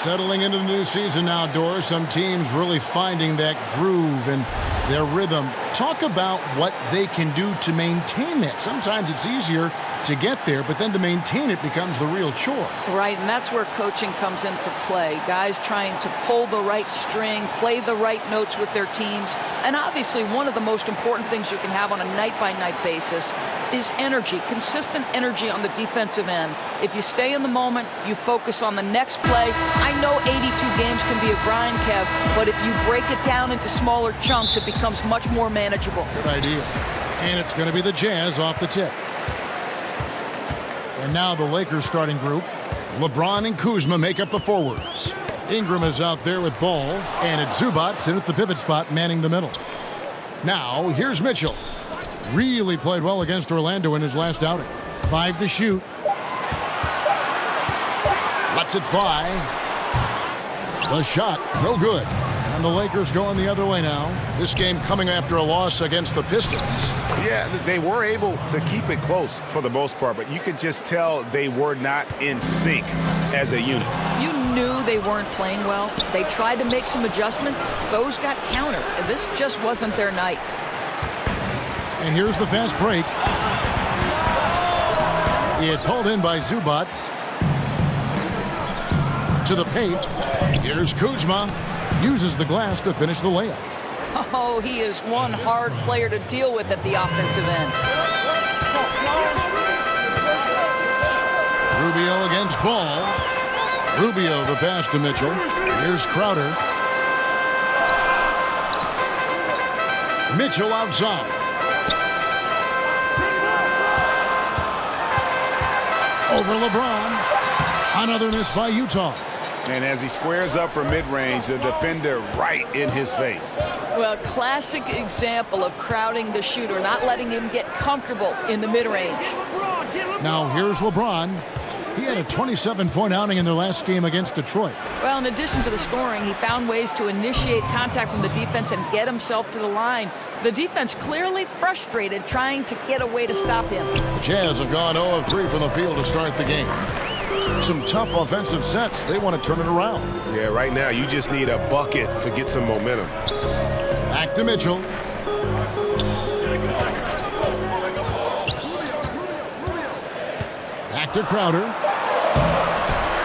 Settling into the new season outdoors, some teams really finding that groove and their rhythm. Talk about what they can do to maintain that. Sometimes it's easier to get there, but then to maintain it becomes the real chore. Right, and that's where coaching comes into play. Guys trying to pull the right string, play the right notes with their teams. And obviously, one of the most important things you can have on a night-by-night basis is energy, consistent energy on the defensive end. If you stay in the moment, you focus on the next play. I know 82 games can be a grind, Kev, but if you break it down into smaller chunks, it becomes much more manageable. Good idea. And it's going to be the Jazz off the tip. And now the Lakers starting group. LeBron and Kuzma make up the forwards. Ingram is out there with ball, and it's Zubac in at the pivot spot, manning the middle. Now, here's Mitchell. Really played well against Orlando in his last outing. 5 to shoot. Lets it fly. The shot, no good. And the Lakers going the other way now. This game coming after a loss against the Pistons. Yeah, they were able to keep it close for the most part, but you could just tell they were not in sync as a unit. You knew they weren't playing well. They tried to make some adjustments. Those got countered. This just wasn't their night. And here's the fast break. It's hauled in by Zubac. To the paint. Here's Kuzma. Uses the glass to finish the layup. Oh, he is one hard player to deal with at the offensive end. Rubio against Ball. Rubio the pass to Mitchell. Here's Crowder. Mitchell outside. Over LeBron. Another miss by Utah. And as he squares up for mid-range, the defender right in his face. Well, classic example of crowding the shooter, not letting him get comfortable in the mid-range. Now here's LeBron. He had a 27-point outing in their last game against Detroit. Well, in addition to the scoring, he found ways to initiate contact from the defense and get himself to the line. The defense clearly frustrated, trying to get a way to stop him. Jazz have gone 0 of 3 from the field to start the game. Some tough offensive sets. They want to turn it around. Yeah, right now you just need a bucket to get some momentum. Back to Mitchell. Back to Crowder.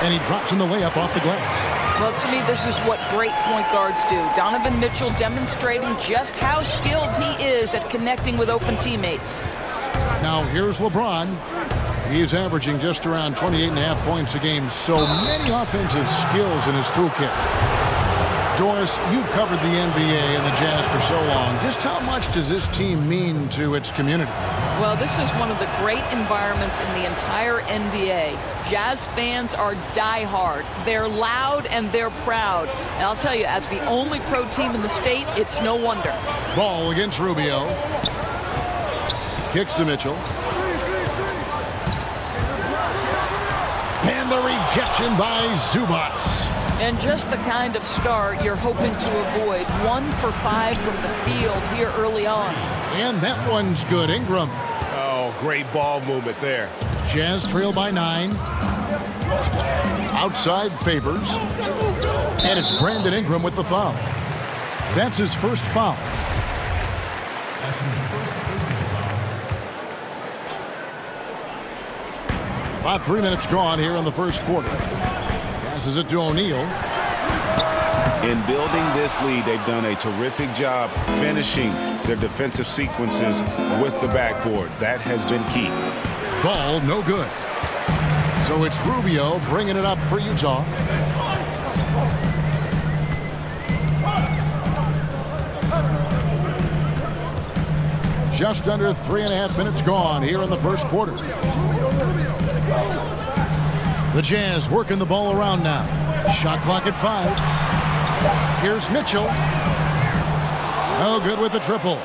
And he drops in the layup off the glass. Well, to me, this is what great point guards do. Donovan Mitchell demonstrating just how skilled he is at connecting with open teammates. Now here's LeBron. He's averaging just around 28.5 points a game. So many offensive skills in his toolkit. Doris, you've covered the NBA and the Jazz for so long. Just how much does this team mean to its community? Well, this is one of the great environments in the entire NBA. Jazz fans are diehard. They're loud and they're proud. And I'll tell you, as the only pro team in the state, it's no wonder. Ball against Rubio. Kicks to Mitchell. And the rejection by Zubac. And just the kind of start you're hoping to avoid. 1 for 5 from the field here early on. And that one's good. Ingram. Oh, great ball movement there. Jazz trail by 9. Outside Favors. And it's Brandon Ingram with the foul. That's his first foul. About 3 minutes gone here in the first quarter. Passes it to O'Neal. In building this lead, they've done a terrific job finishing their defensive sequences with the backboard. That has been key. Ball, no good. So it's Rubio bringing it up for Utah. Just under 3.5 minutes gone here in the first quarter. The Jazz working the ball around now. Shot clock at 5. Here's Mitchell. No good with the triple.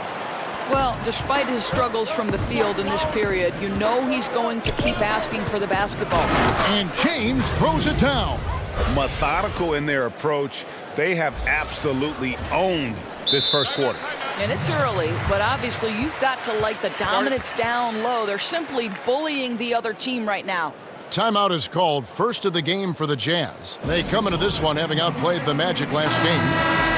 Well, despite his struggles from the field in this period, you know he's going to keep asking for the basketball. And James throws it down. Methodical in their approach. They have absolutely owned this first quarter. And it's early, but obviously you've got to like the dominance down low. They're simply bullying the other team right now. Timeout is called, first of the game for the Jazz. They come into this one having outplayed the Magic last game.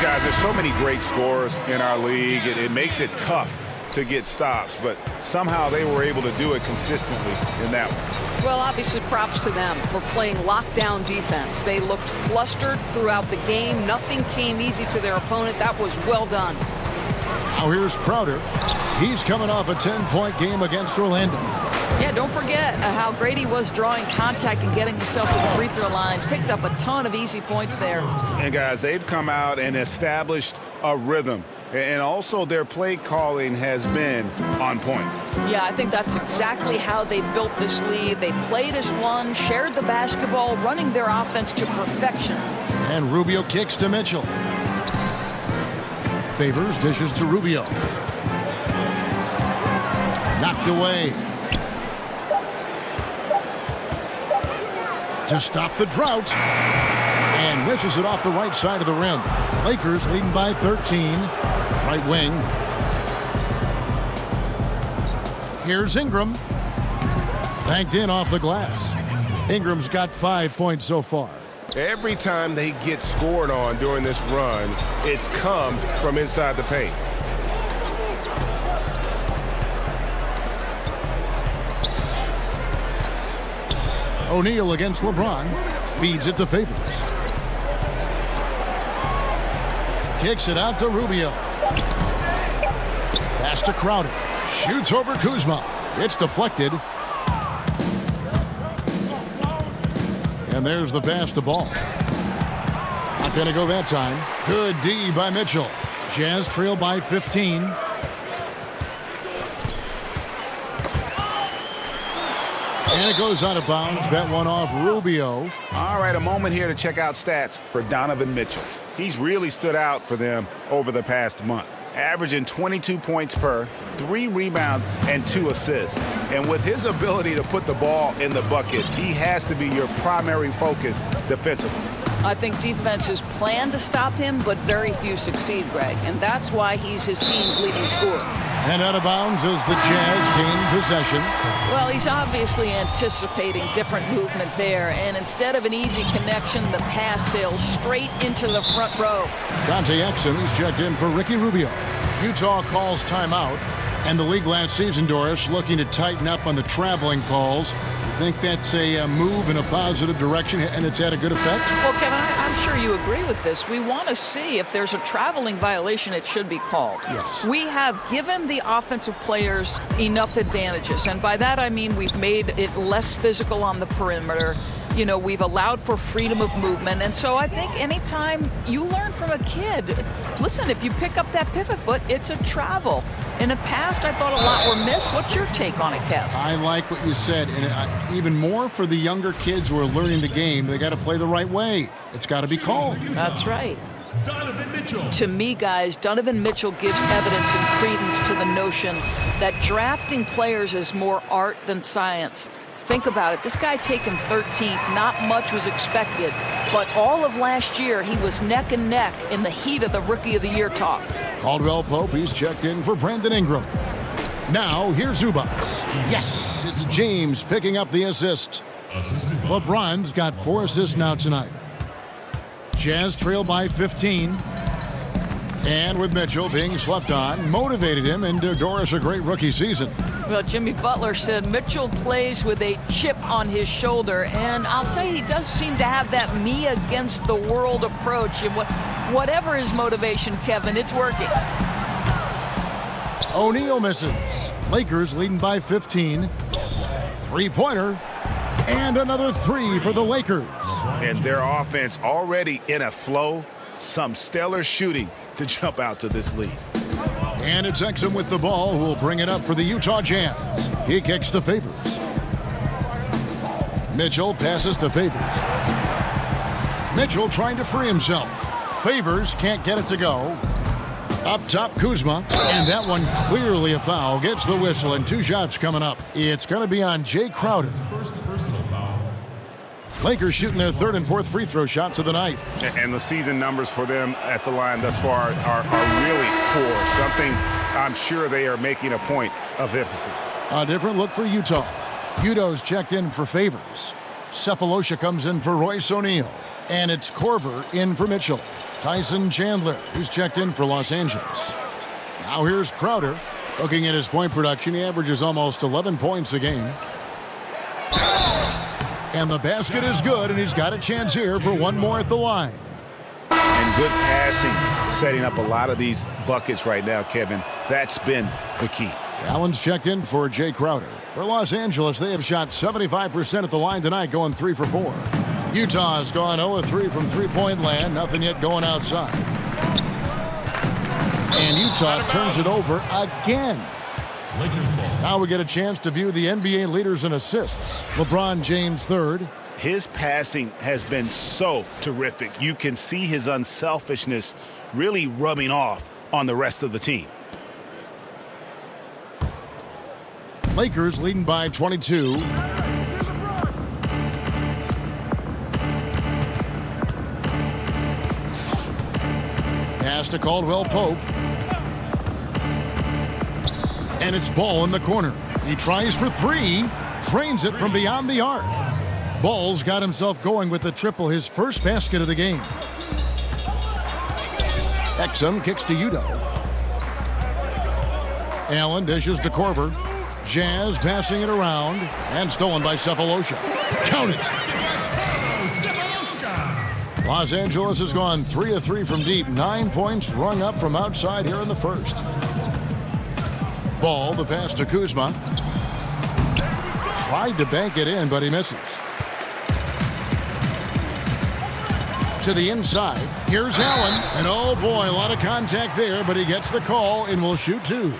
Guys, there's so many great scorers in our league. It makes it tough to get stops, but somehow they were able to do it consistently in that one. Well, obviously props to them for playing lockdown defense. They looked flustered throughout the game. Nothing came easy to their opponent. That was well done. Now here's Crowder. He's coming off a 10-point game against Orlando. Yeah, don't forget how great he was drawing contact and getting himself to the free throw line. Picked up a ton of easy points there. And guys, they've come out and established a rhythm. And also their play calling has been on point. Yeah, I think that's exactly how they built this lead. They played as one, shared the basketball, running their offense to perfection. And Rubio kicks to Mitchell. Favors dishes to Rubio. Knocked away. To stop the drought. And misses it off the right side of the rim. Lakers leading by 13. Right wing. Here's Ingram. Banked in off the glass. Ingram's got 5 points so far. Every time they get scored on during this run, it's come from inside the paint. O'Neal against LeBron. Feeds it to Favors. Kicks it out to Rubio. Pass to Crowder. Shoots over Kuzma. It's deflected. And there's the pass to Ball. Not going to go that time. Good D by Mitchell. Jazz trail by 15. And it goes out of bounds. That one off Rubio. All right, a moment here to check out stats for Donovan Mitchell. He's really stood out for them over the past month, averaging 22 points per, 3 rebounds, and 2 assists. And with his ability to put the ball in the bucket, he has to be your primary focus defensively. I think defenses plan to stop him, but very few succeed, Greg. And that's why he's his team's leading scorer. And out of bounds as the Jazz gain possession. Well, he's obviously anticipating different movement there. And instead of an easy connection, the pass sails straight into the front row. Dante Exum, he's checked in for Ricky Rubio. Utah calls timeout. And the league last season, Doris, looking to tighten up on the traveling calls. You think that's a move in a positive direction, and it's had a good effect? Well, Kevin, I'm sure you agree with this. We want to see if there's a traveling violation, it should be called. Yes. We have given the offensive players enough advantages, and by that I mean we've made it less physical on the perimeter. You know, we've allowed for freedom of movement, and so I think anytime you learn from a kid, listen, if you pick up that pivot foot, it's a travel. In the past, I thought a lot were missed. What's your take on it, Kev? I like what you said, and even more for the younger kids who are learning the game, they got to play the right way. It's got to be called. That's right. To me, guys, Donovan Mitchell gives evidence and credence to the notion that drafting players is more art than science. Think about it. This guy taken 13th. Not much was expected. But all of last year, he was neck and neck in the heat of the Rookie of the Year talk. Caldwell-Pope, he's checked in for Brandon Ingram. Now, here's Zubac. Yes, it's James picking up the assist. LeBron's got 4 assists now tonight. Jazz trail by 15. And with Mitchell being slept on, motivated him into Doris a great rookie season. Well, Jimmy Butler said Mitchell plays with a chip on his shoulder, and I'll tell you, he does seem to have that me against the world approach. And whatever his motivation, Kevin, it's working. O'Neal misses. Lakers leading by 15. Three-pointer. And another 3 for the Lakers. And their offense already in a flow. Some stellar shooting to jump out to this lead. And it's Exum with the ball, who will bring it up for the Utah Jazz. He kicks to Favors. Mitchell passes to Favors. Mitchell trying to free himself. Favors can't get it to go. Up top, Kuzma. And that one clearly a foul. Gets the whistle, and 2 shots coming up. It's going to be on Jay Crowder. Lakers shooting their 3rd and 4th free throw shots of the night. And the season numbers for them at the line thus far are really poor. Something I'm sure they are making a point of emphasis. A different look for Utah. Udo's checked in for Favors. Cephalosha comes in for Royce O'Neal. And it's Corver in for Mitchell. Tyson Chandler, who's checked in for Los Angeles. Now here's Crowder. Looking at his point production, he averages almost 11 points a game. And the basket is good, and he's got a chance here for one more at the line. And good passing, setting up a lot of these buckets right now, Kevin. That's been the key. Allen's checked in for Jay Crowder. For Los Angeles, they have shot 75% at the line tonight, going 3 for 4. Utah's gone 0-3 from three-point land. Nothing yet going outside. And Utah turns it over again. Now we get a chance to view the NBA leaders in assists. LeBron James third. His passing has been so terrific. You can see his unselfishness really rubbing off on the rest of the team. Lakers leading by 22. Pass to Caldwell-Pope. And it's Ball in the corner. He tries for three. Drains it from beyond the arc. Ball's got himself going with the triple, his first basket of the game. Exum kicks to Udo. Allen dishes to Corver. Jazz passing it around. And stolen by Cephalosha. Count it! Los Angeles has gone 3 of 3 from deep. 9 points rung up from outside here in the first. Ball, the pass to Kuzma. Tried to bank it in, but he misses. To the inside. Here's Allen. And oh boy, a lot of contact there, but he gets the call and will shoot two.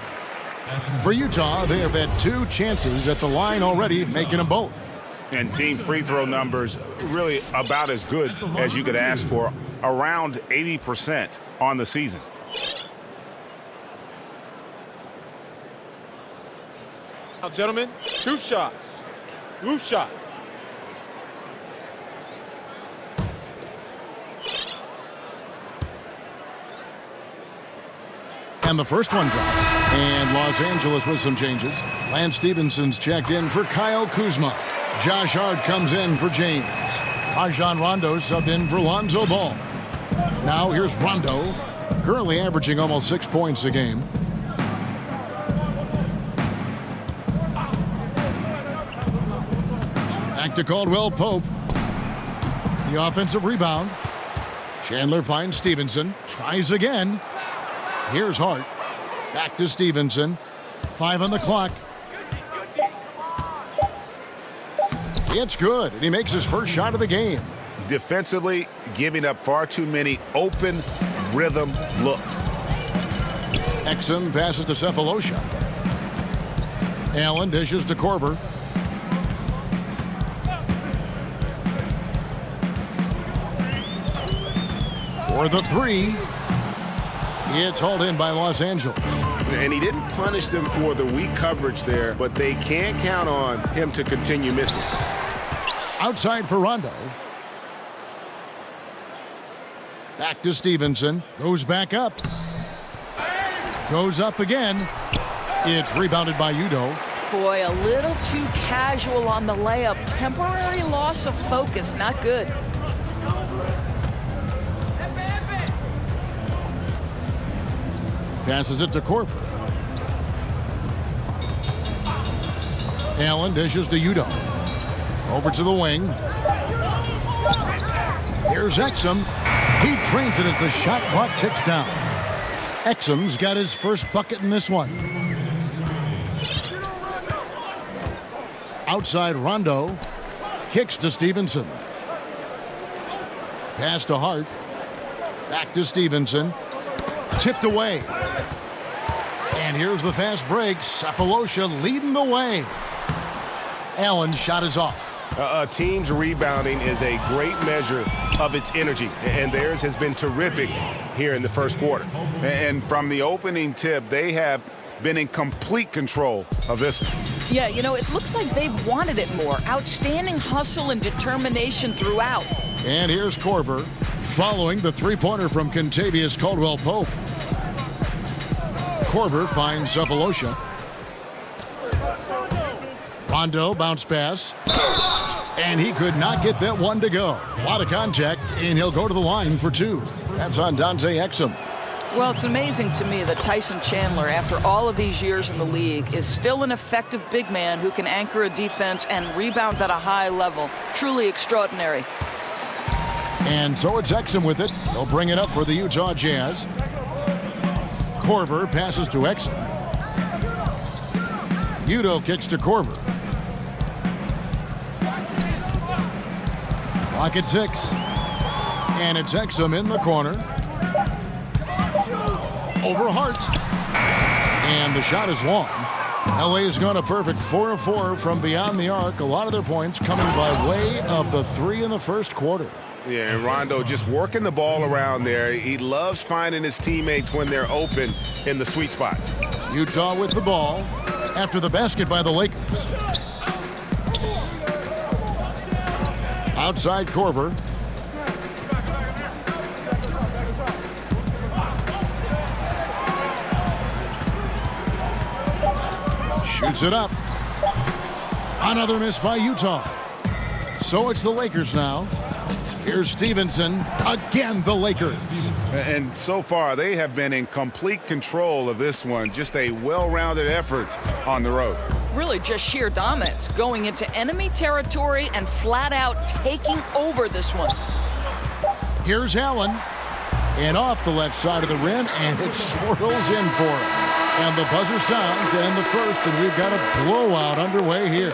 For Utah, they have had 2 chances at the line already, making them both. And team free throw numbers really about as good as you could ask for, around 80% on the season. Now, gentlemen, 2 shots. 2 shots. And the first one drops. And Los Angeles with some changes. Lance Stephenson's checked in for Kyle Kuzma. Josh Hart comes in for James. Rajon Rondo subbed in for Lonzo Ball. Now here's Rondo, currently averaging almost 6 points a game. Back to Caldwell-Pope. The offensive rebound. Chandler finds Stevenson. Tries again. Here's Hart. Back to Stevenson. 5 on the clock. It's good, and he makes his first shot of the game. Defensively, giving up far too many open rhythm looks. Exum passes to Cephalosha. Allen dishes to Corver. For the three. It's hauled in by Los Angeles. And he didn't punish them for the weak coverage there, but they can't count on him to continue missing. Outside for Rondo. Back to Stevenson. Goes back up. Goes up again. It's rebounded by Udo. Boy, a little too casual on the layup. Temporary loss of focus. Not good. Passes it to Corver. Allen dishes to Udo. Over to the wing. Here's Exum. He trains it as the shot clock ticks down. Exum's got his first bucket in this one. Outside Rondo. Kicks to Stevenson. Pass to Hart. Back to Stevenson. Tipped away. And here's the fast break. Cephalosha leading the way. Allen's shot is off. A team's rebounding is a great measure of its energy, and theirs has been terrific here in the first quarter. And from the opening tip, they have been in complete control of this one. Yeah, you know, it looks like they've wanted it more. Outstanding hustle and determination throughout. And here's Corver following the three-pointer from Kentavious Caldwell-Pope. Corver finds Cephalosha. Rondo bounce pass. And he could not get that one to go. A lot of contact, and he'll go to the line for 2. That's on Dante Exum. Well, it's amazing to me that Tyson Chandler, after all of these years in the league, is still an effective big man who can anchor a defense and rebound at a high level. Truly extraordinary. And so it's Exum with it. He'll bring it up for the Utah Jazz. Korver passes to Exum. Udo kicks to Korver. Clock at 6. And it's Exum in the corner. Over Hart. And the shot is long. LA has gone a perfect 4 of 4 from beyond the arc. A lot of their points coming by way of the 3 in the first quarter. Yeah, and Rondo just working the ball around there. He loves finding his teammates when they're open in the sweet spots. Utah with the ball after the basket by the Lakers. Outside Korver. Shoots it up. Another miss by Utah. So it's the Lakers now. Here's Stevenson. Again, the Lakers. And so far, they have been in complete control of this one. Just a well-rounded effort on the road. Really just sheer dominance, going into enemy territory and flat out taking over this one. Here's Allen. And off the left side of the rim, and it swirls in for him. And the buzzer sounds to end the first, and we've got a blowout underway here.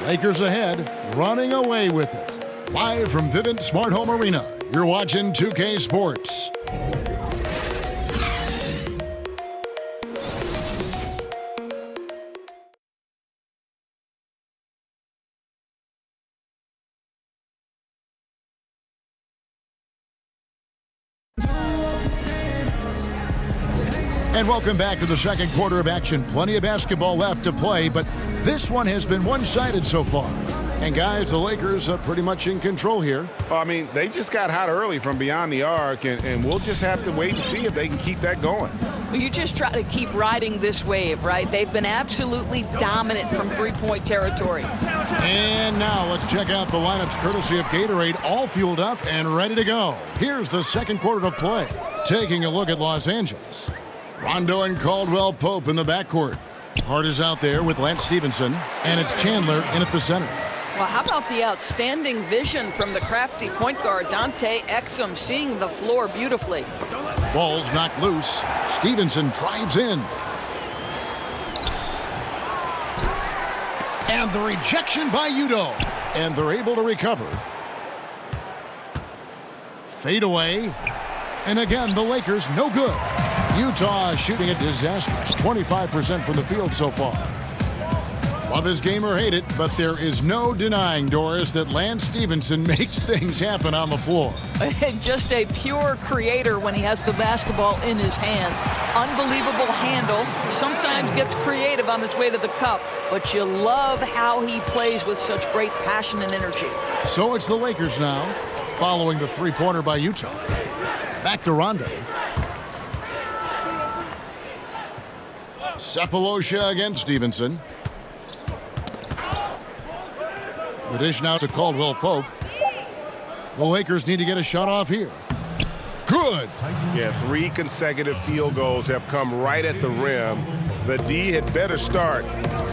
Lakers ahead, running away with it. Live from Vivint Smart Home Arena, you're watching 2K Sports. And welcome back to the second quarter of action. Plenty of basketball left to play, but this one has been one-sided so far. And guys, the Lakers are pretty much in control here. Well, I mean, they just got hot early from beyond the arc, and we'll just have to wait and see if they can keep that going. Well, you just try to keep riding this wave, right? They've been absolutely dominant from three-point territory. And now let's check out the lineups courtesy of Gatorade, all fueled up and ready to go. Here's the second quarter of play. Taking a look at Los Angeles. Rondo and Caldwell-Pope in the backcourt. Hart is out there with Lance Stevenson, and it's Chandler in at the center. Well, how about the outstanding vision from the crafty point guard, Dante Exum, seeing the floor beautifully. Ball's knocked loose. Stevenson drives in. And the rejection by Udo. And they're able to recover. Fade away. And again, the Lakers no good. Utah shooting a disastrous 25% from the field so far. Love his game or hate it, but there is no denying, Doris, that Lance Stevenson makes things happen on the floor. Just a pure creator when he has the basketball in his hands. Unbelievable handle. Sometimes gets creative on his way to the cup, but you love how he plays with such great passion and energy. So it's the Lakers now, following the three-pointer by Utah. Back to Rondo. Cephalosha against Stevenson. The dish now to Caldwell-Pope. The Lakers need to get a shot off here. Good. Yeah, 3 consecutive field goals have come right at the rim. The D had better start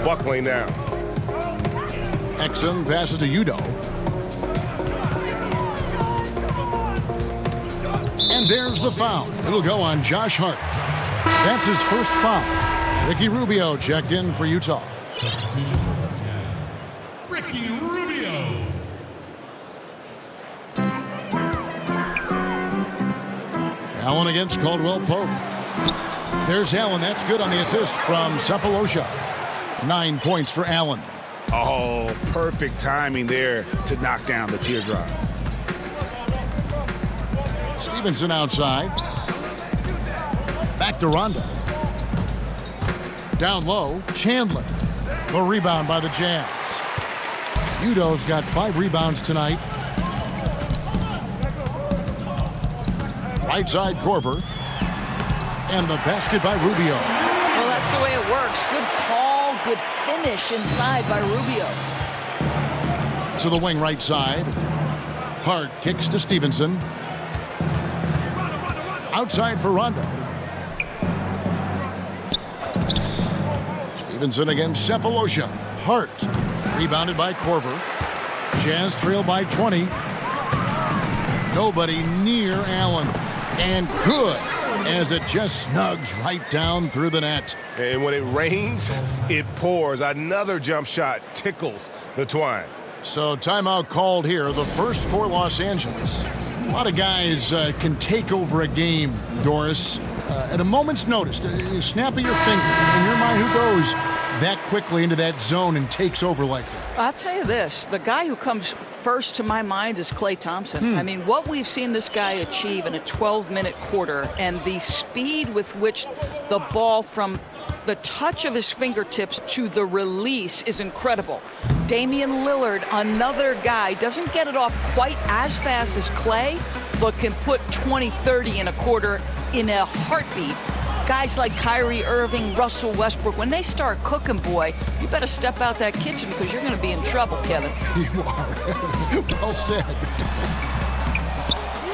buckling down. Exum passes to Udo. And there's the foul. It'll go on Josh Hart. That's his first foul. Ricky Rubio checked in for Utah. Ricky Rubio. Allen against Caldwell-Pope. There's Allen. That's good on the assist from Cephalosha. 9 points for Allen. Oh, perfect timing there to knock down the teardrop. Stevenson outside. Back to Rondo. Down low, Chandler. The rebound by the Jazz. Udo's got 5 rebounds tonight. Right side Korver. And the basket by Rubio. Well, that's the way it works. Good call, good finish inside by Rubio. to the wing right side. Hart kicks to Stevenson. Outside for Rondo. Stevenson against Cephalosha. Hart. Rebounded by Korver. Jazz trail by 20. Nobody near Allen. And good, as it just snugs right down through the net. And when it rains, it pours. Another jump shot tickles the twine. So timeout called here, the first for Los Angeles. A lot of guys can take over a game, Doris, at a moment's notice. Snap of your finger. In your mind, who goes that quickly into that zone and takes over like that? I'll tell you this. The guy who comes first to my mind is Klay Thompson. I mean, what we've seen this guy achieve in a 12-minute quarter and the speed with which the ball from the touch of his fingertips to the release is incredible. Damian Lillard, another guy, doesn't get it off quite as fast as Klay, but can put 20-30 in a quarter in a heartbeat. Guys like Kyrie Irving, Russell Westbrook, when they start cooking, boy, you better step out that kitchen because you're going to be in trouble, Kevin. You are. Well said.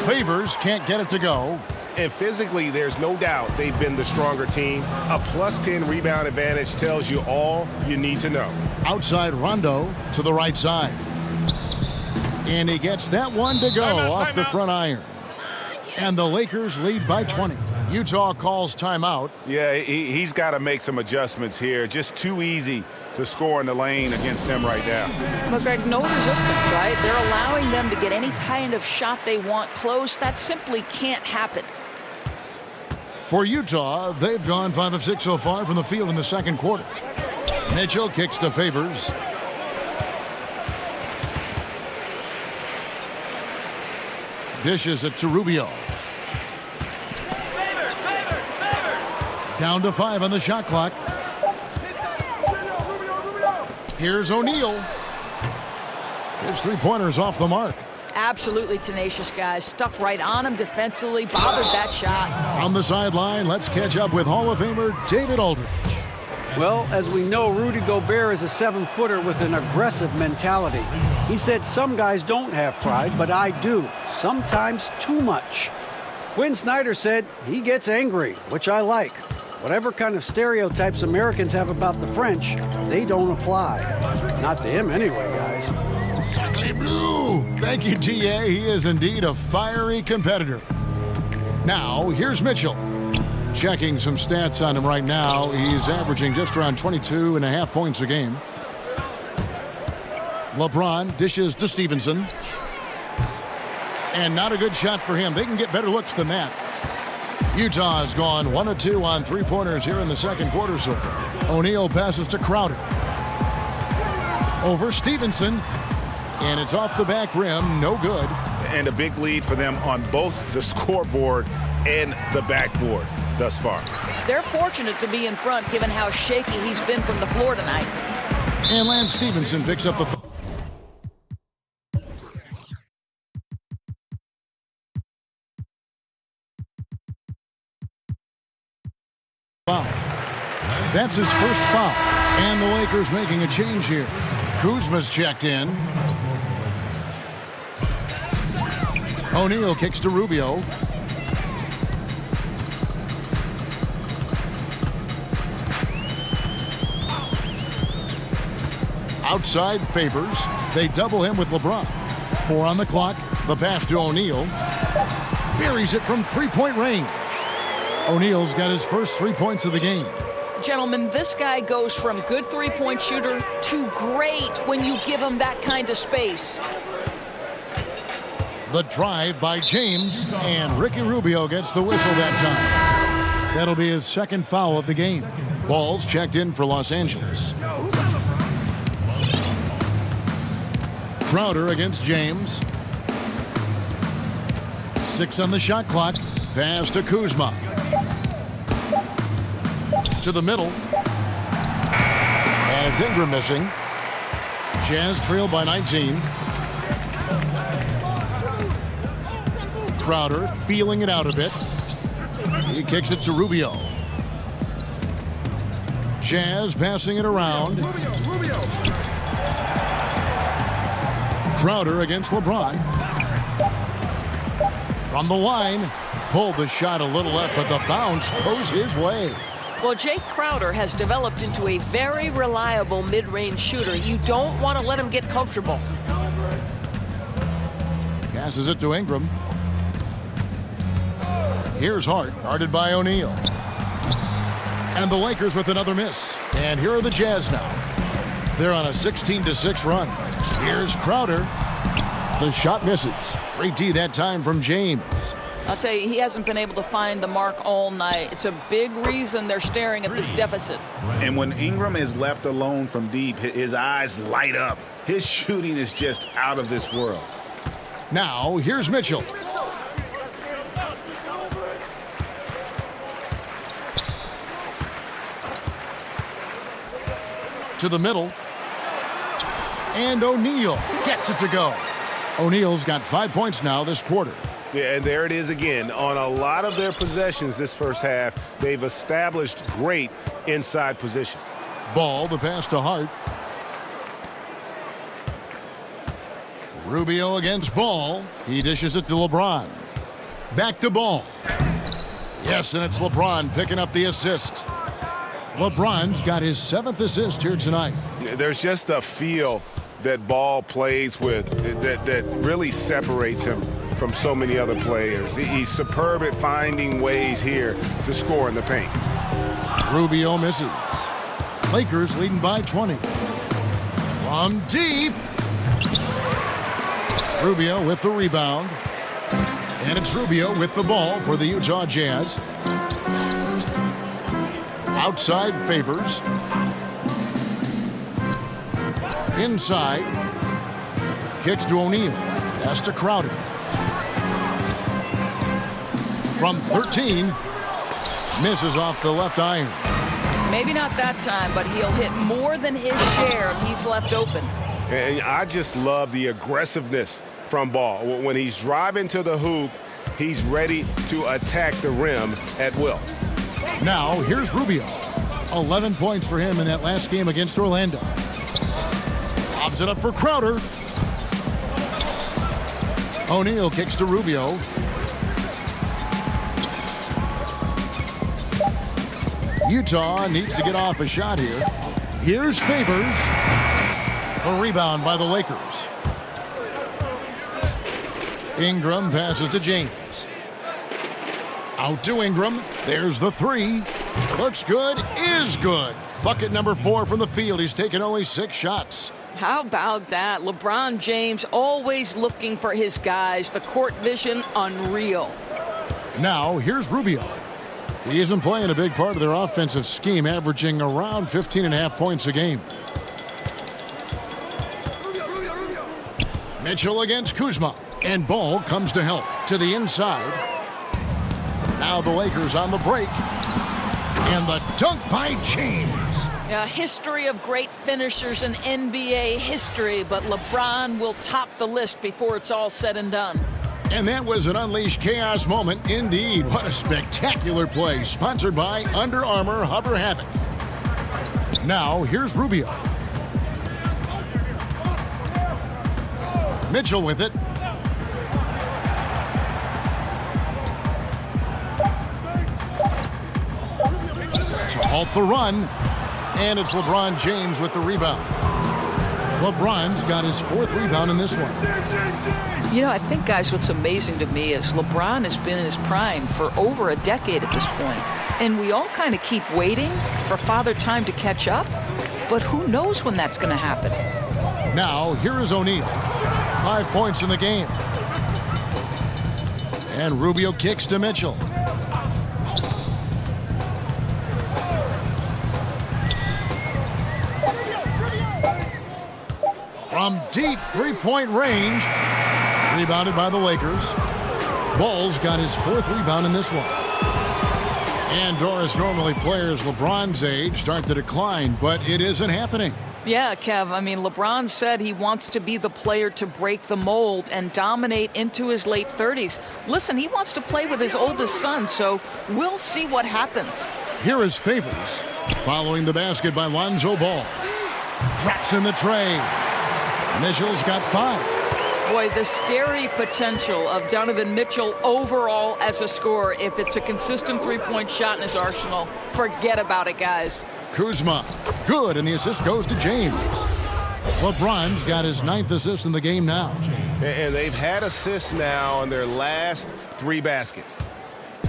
Favors can't get it to go. And physically, there's no doubt they've been the stronger team. A +10 rebound advantage tells you all you need to know. Outside Rondo to the right side. And he gets that one to go off the front iron. And the Lakers lead by 20. Utah calls timeout. Yeah, he's got to make some adjustments here. Just too easy to score in the lane against them right now. But Greg, no resistance, right? They're allowing them to get any kind of shot they want close. That simply can't happen. For Utah, they've gone 5 of 6 so far from the field in the second quarter. Mitchell kicks to Favors. Dishes it to Rubio. Down to 5 on the shot clock. Here's O'Neal. His three-pointer's off the mark. Absolutely tenacious, guys. Stuck right on him defensively, bothered that shot. On the sideline, let's catch up with Hall of Famer David Aldridge. Well, as we know, Rudy Gobert is a 7-footer with an aggressive mentality. He said some guys don't have pride, but I do. Sometimes too much. Quinn Snyder said he gets angry, which I like. Whatever kind of stereotypes Americans have about the French, they don't apply. Not to him anyway, guys. Sacre bleu! Thank you, G.A. He is indeed a fiery competitor. Now, here's Mitchell. Checking some stats on him right now. He's averaging just around 22.5 points a game. LeBron dishes to Stevenson. And not a good shot for him. They can get better looks than that. Utah has gone 1 of 2 on three-pointers here in the second quarter so far. O'Neal passes to Crowder. Over Stevenson. And it's off the back rim. No good. And a big lead for them on both the scoreboard and the backboard thus far. They're fortunate to be in front given how shaky he's been from the floor tonight. And Lance Stevenson picks up the foul. That's his first foul. And the Lakers making a change here. Kuzma's checked in. O'Neal kicks to Rubio. Outside Favors. They double him with LeBron. 4 on the clock. The pass to O'Neal. Buries it from three-point range. O'Neal's got his first 3 points of the game. Gentlemen, this guy goes from good three-point shooter to great when you give him that kind of space. The drive by James, and Ricky Rubio gets the whistle that time. That'll be his second foul of the game. Ball's checked in for Los Angeles. Crowder against James. 6 on the shot clock. Pass to Kuzma. To the middle. And it's Ingram missing. Jazz trail by 19. Crowder feeling it out a bit. He kicks it to Rubio. Jazz passing it around. Crowder against LeBron. From the line, pulled the shot a little left, but the bounce goes his way. Well, Jake Crowder has developed into a very reliable mid-range shooter. You don't want to let him get comfortable. Passes it to Ingram. Here's Hart, guarded by O'Neal. And the Lakers with another miss. And here are the Jazz now. They're on a 16-6 run. Here's Crowder. The shot misses. Great D that time from James. I'll tell you, he hasn't been able to find the mark all night. It's a big reason they're staring at this deficit. And when Ingram is left alone from deep, his eyes light up. His shooting is just out of this world. Now, here's Mitchell. To the middle. And O'Neal gets it to go. O'Neal's got 5 points now this quarter. Yeah, and there it is again. On a lot of their possessions this first half, they've established great inside position. Ball, the pass to Hart. Rubio against Ball. He dishes it to LeBron. Back to Ball. Yes, and it's LeBron picking up the assist. LeBron's got his 7th assist here tonight. There's just a feel that Ball plays with that really separates him from so many other players. He's superb at finding ways here to score in the paint. Rubio misses. Lakers leading by 20. From deep. Rubio with the rebound. And it's Rubio with the ball for the Utah Jazz. Outside Favors. Inside. Kicks to O'Neal. Pass to Crowder. From 13. Misses off the left iron. Maybe not that time, but he'll hit more than his share if he's left open. And I just love the aggressiveness from Ball. When he's driving to the hoop, he's ready to attack the rim at will. Now, here's Rubio. 11 points for him in that last game against Orlando. Lobs it up for Crowder. O'Neal kicks to Rubio. Utah needs to get off a shot here. Here's Favors. A rebound by the Lakers. Ingram passes to James. Out to Ingram. There's the three. Looks good, is good. Bucket number 4 from the field. He's taken only 6 shots. How about that? LeBron James always looking for his guys. The court vision, unreal. Now, here's Rubio. He isn't playing a big part of their offensive scheme, averaging around 15.5 points a game. Mitchell against Kuzma. And Ball comes to help. To the inside. Now the Lakers on the break. And the dunk by James. A history of great finishers in NBA history, but LeBron will top the list before it's all said and done. And that was an unleashed chaos moment indeed. What a spectacular play. Sponsored by Under Armour Hover Havoc. Now, here's Rubio. Mitchell with it. To halt the run. And it's LeBron James with the rebound. LeBron's got his 4th rebound in this one. You know, I think, guys, what's amazing to me is LeBron has been in his prime for over a decade at this point. And we all kind of keep waiting for Father Time to catch up. But who knows when that's going to happen? Now, here is O'Neal. 5 points in the game. And Rubio kicks to Mitchell. From deep 3-point range. Rebounded by the Lakers. Ball's got his 4th rebound in this one. And Doris, normally players LeBron's age start to decline, but it isn't happening. Yeah, Kev, I mean, LeBron said he wants to be the player to break the mold and dominate into his late 30s. Listen, he wants to play with his oldest son, so we'll see what happens. Here is Favors. Following the basket by Lonzo Ball. Drops in the tray. Mitchell's got 5. Boy, the scary potential of Donovan Mitchell overall as a scorer, if it's a consistent three-point shot in his arsenal, forget about it, guys. Kuzma, good, and the assist goes to James. LeBron's got his 9th assist in the game now. And they've had assists now on their last 3 baskets.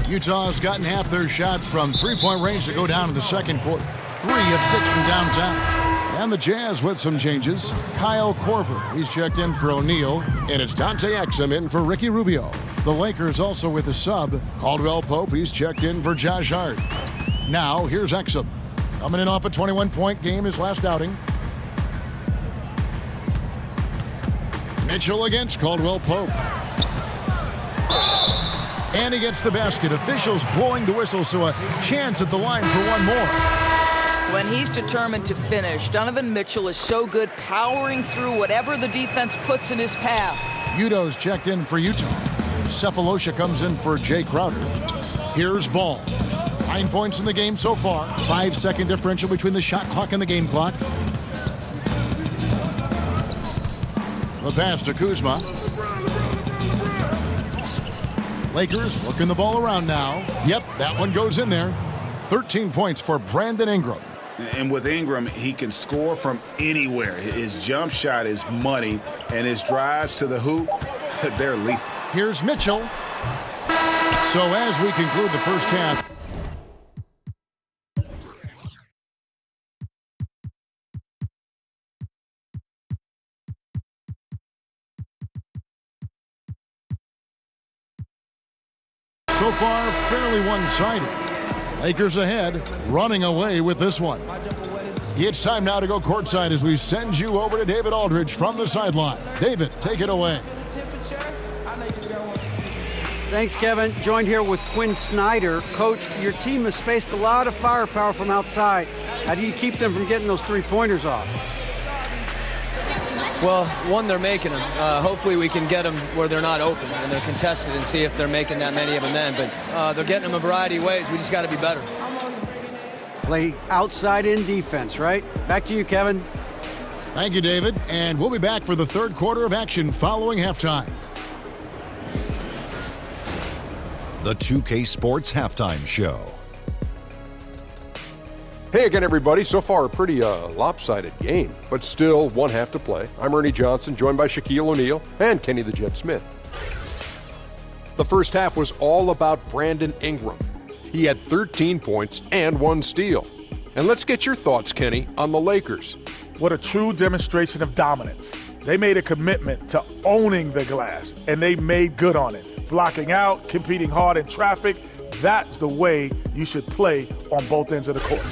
Utah's gotten half their shots from three-point range to go down in the second quarter. 3 of 6 from downtown. And the Jazz with some changes. Kyle Korver, he's checked in for O'Neal, and it's Dante Exum in for Ricky Rubio. The Lakers also with a sub. Caldwell-Pope, he's checked in for Josh Hart. Now, here's Exum. Coming in off a 21-point game his last outing. Mitchell against Caldwell-Pope. And he gets the basket. Officials blowing the whistle, so a chance at the line for one more. When he's determined to finish, Donovan Mitchell is so good powering through whatever the defense puts in his path. Udo's checked in for Utah. Cephalosha comes in for Jay Crowder. Here's Ball. 9 points in the game so far. 5-second differential between the shot clock and the game clock. The pass to Kuzma. Lakers working the ball around now. Yep, that one goes in there. 13 points for Brandon Ingram. And with Ingram, he can score from anywhere. His jump shot is money, and his drives to the hoop, they're lethal. Here's Mitchell. So as we conclude the first half, so far fairly one-sided. Lakers ahead, running away with this one. It's time now to go courtside as we send you over to David Aldridge from the sideline. David, take it away. Thanks, Kevin. Joined here with Quinn Snyder. Coach, your team has faced a lot of firepower from outside. How do you keep them from getting those three-pointers off? Well, one, they're making them. Hopefully we can get them where they're not open and they're contested and see if they're making that many of them then. But they're getting them a variety of ways. We just got to be better. Play outside in defense, right? Back to you, Kevin. Thank you, David. And we'll be back for the third quarter of action following halftime. The 2K Sports Halftime Show. Hey again, everybody. So far, a pretty lopsided game, but still one half to play. I'm Ernie Johnson, joined by Shaquille O'Neal and Kenny the Jet Smith. The first half was all about Brandon Ingram. He had 13 points and 1 steal. And let's get your thoughts, Kenny, on the Lakers. What a true demonstration of dominance. They made a commitment to owning the glass, and they made good on it. Blocking out, competing hard in traffic, that's the way you should play on both ends of the court.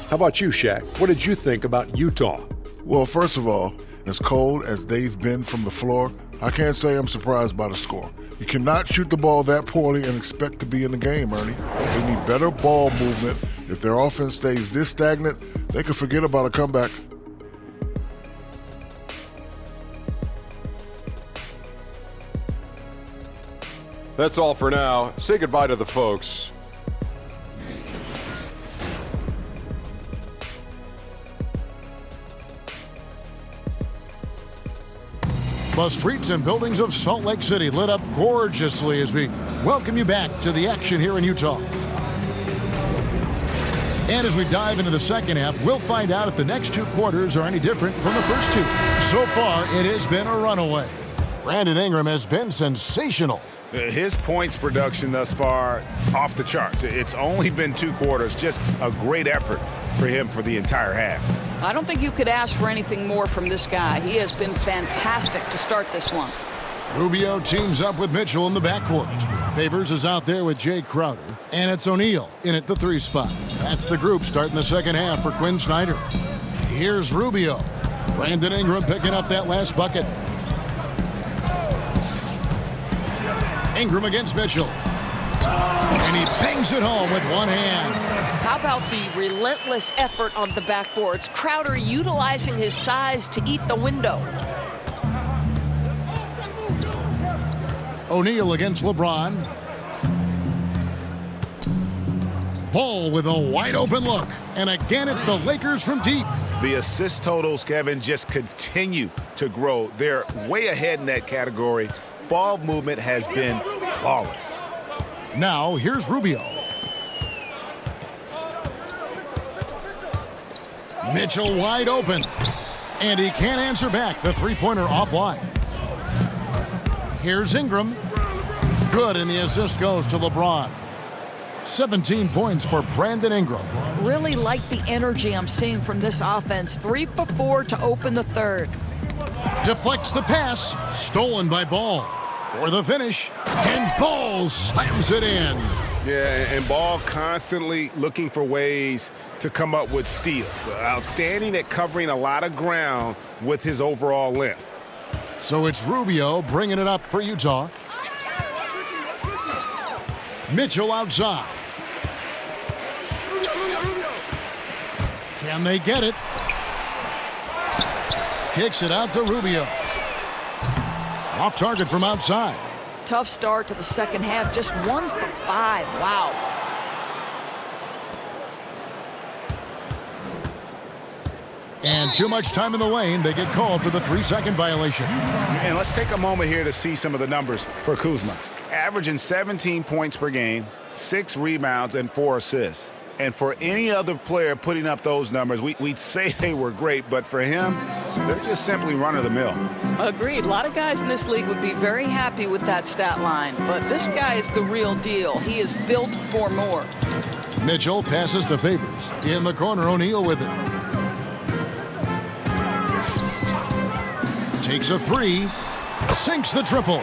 How about you, Shaq? What did you think about Utah? Well, first of all, as cold as they've been from the floor, I can't say I'm surprised by the score. You cannot shoot the ball that poorly and expect to be in the game, Ernie. They need better ball movement. If their offense stays this stagnant, they could forget about a comeback. That's all for now. Say goodbye to the folks. The streets and buildings of Salt Lake City lit up gorgeously as we welcome you back to the action here in Utah. And as we dive into the second half, we'll find out if the next 2 quarters are any different from the first 2. So far, it has been a runaway. Brandon Ingram has been sensational. His points production thus far, off the charts. It's only been 2 quarters, just a great effort for him for the entire half. I don't think you could ask for anything more from this guy. He has been fantastic to start this one. Rubio teams up with Mitchell in the backcourt. Favors is out there with Jay Crowder. And it's O'Neal in at the 3 spot. That's the group starting the second half for Quinn Snyder. Here's Rubio. Brandon Ingram picking up that last bucket. Ingram against Mitchell. And he bangs it home with one hand. How about the relentless effort on the backboards? Crowder utilizing his size to eat the window. O'Neal against LeBron. Ball with a wide open look. And again, it's the Lakers from deep. The assist totals, Kevin, just continue to grow. They're way ahead in that category. Ball movement has been flawless. Now, here's Rubio. Mitchell wide open. And he can't answer back. The three-pointer offline. Here's Ingram. Good, and the assist goes to LeBron. 17 points for Brandon Ingram. Really like the energy I'm seeing from this offense. 3 for 4 to open the third. Deflects the pass. Stolen by Ball. For the finish. And Ball slams it in. Yeah, and Ball constantly looking for ways to come up with steals. Outstanding at covering a lot of ground with his overall length. So it's Rubio bringing it up for Utah. Mitchell outside. Can they get it? Kicks it out to Rubio. Off target from outside. Tough start to the second half. Just 1 for 5. Wow. And too much time in the lane. They get called for the 3-second violation. And let's take a moment here to see some of the numbers for Kuzma. Averaging 17 points per game, 6 rebounds, and 4 assists. And for any other player putting up those numbers, we'd say they were great, but for him, they're just simply run-of-the-mill. Agreed. A lot of guys in this league would be very happy with that stat line, but this guy is the real deal. He is built for more. Mitchell passes to Favors. In the corner, O'Neal with it. Takes a 3. Sinks the triple.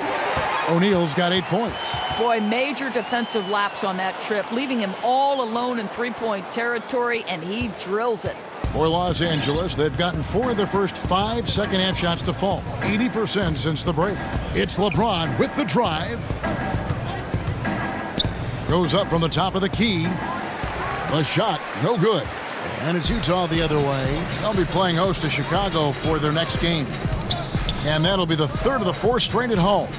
O'Neal's got 8 points. Boy, major defensive lapse on that trip, leaving him all alone in three-point territory, and he drills it. For Los Angeles, they've gotten 4 of their first 5 second-half shots to fall. 80% since the break. It's LeBron with the drive. Goes up from the top of the key. The shot, no good. And it's Utah the other way. They'll be playing host to Chicago for their next game. And that'll be the third of the 4 straight at home.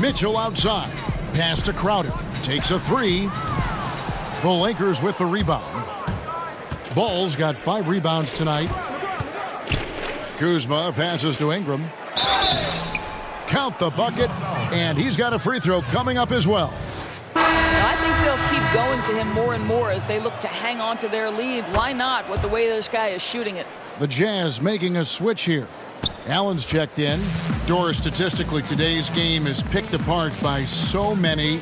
Mitchell outside. Pass to Crowder. Takes a 3. The Lakers with the rebound. Ball's got 5 rebounds tonight. Kuzma passes to Ingram. Count the bucket. And he's got a free throw coming up as well. I think they'll keep going to him more and more as they look to hang on to their lead. Why not with the way this guy is shooting it? The Jazz making a switch here. Allen's checked in. Doris, statistically, today's game is picked apart by so many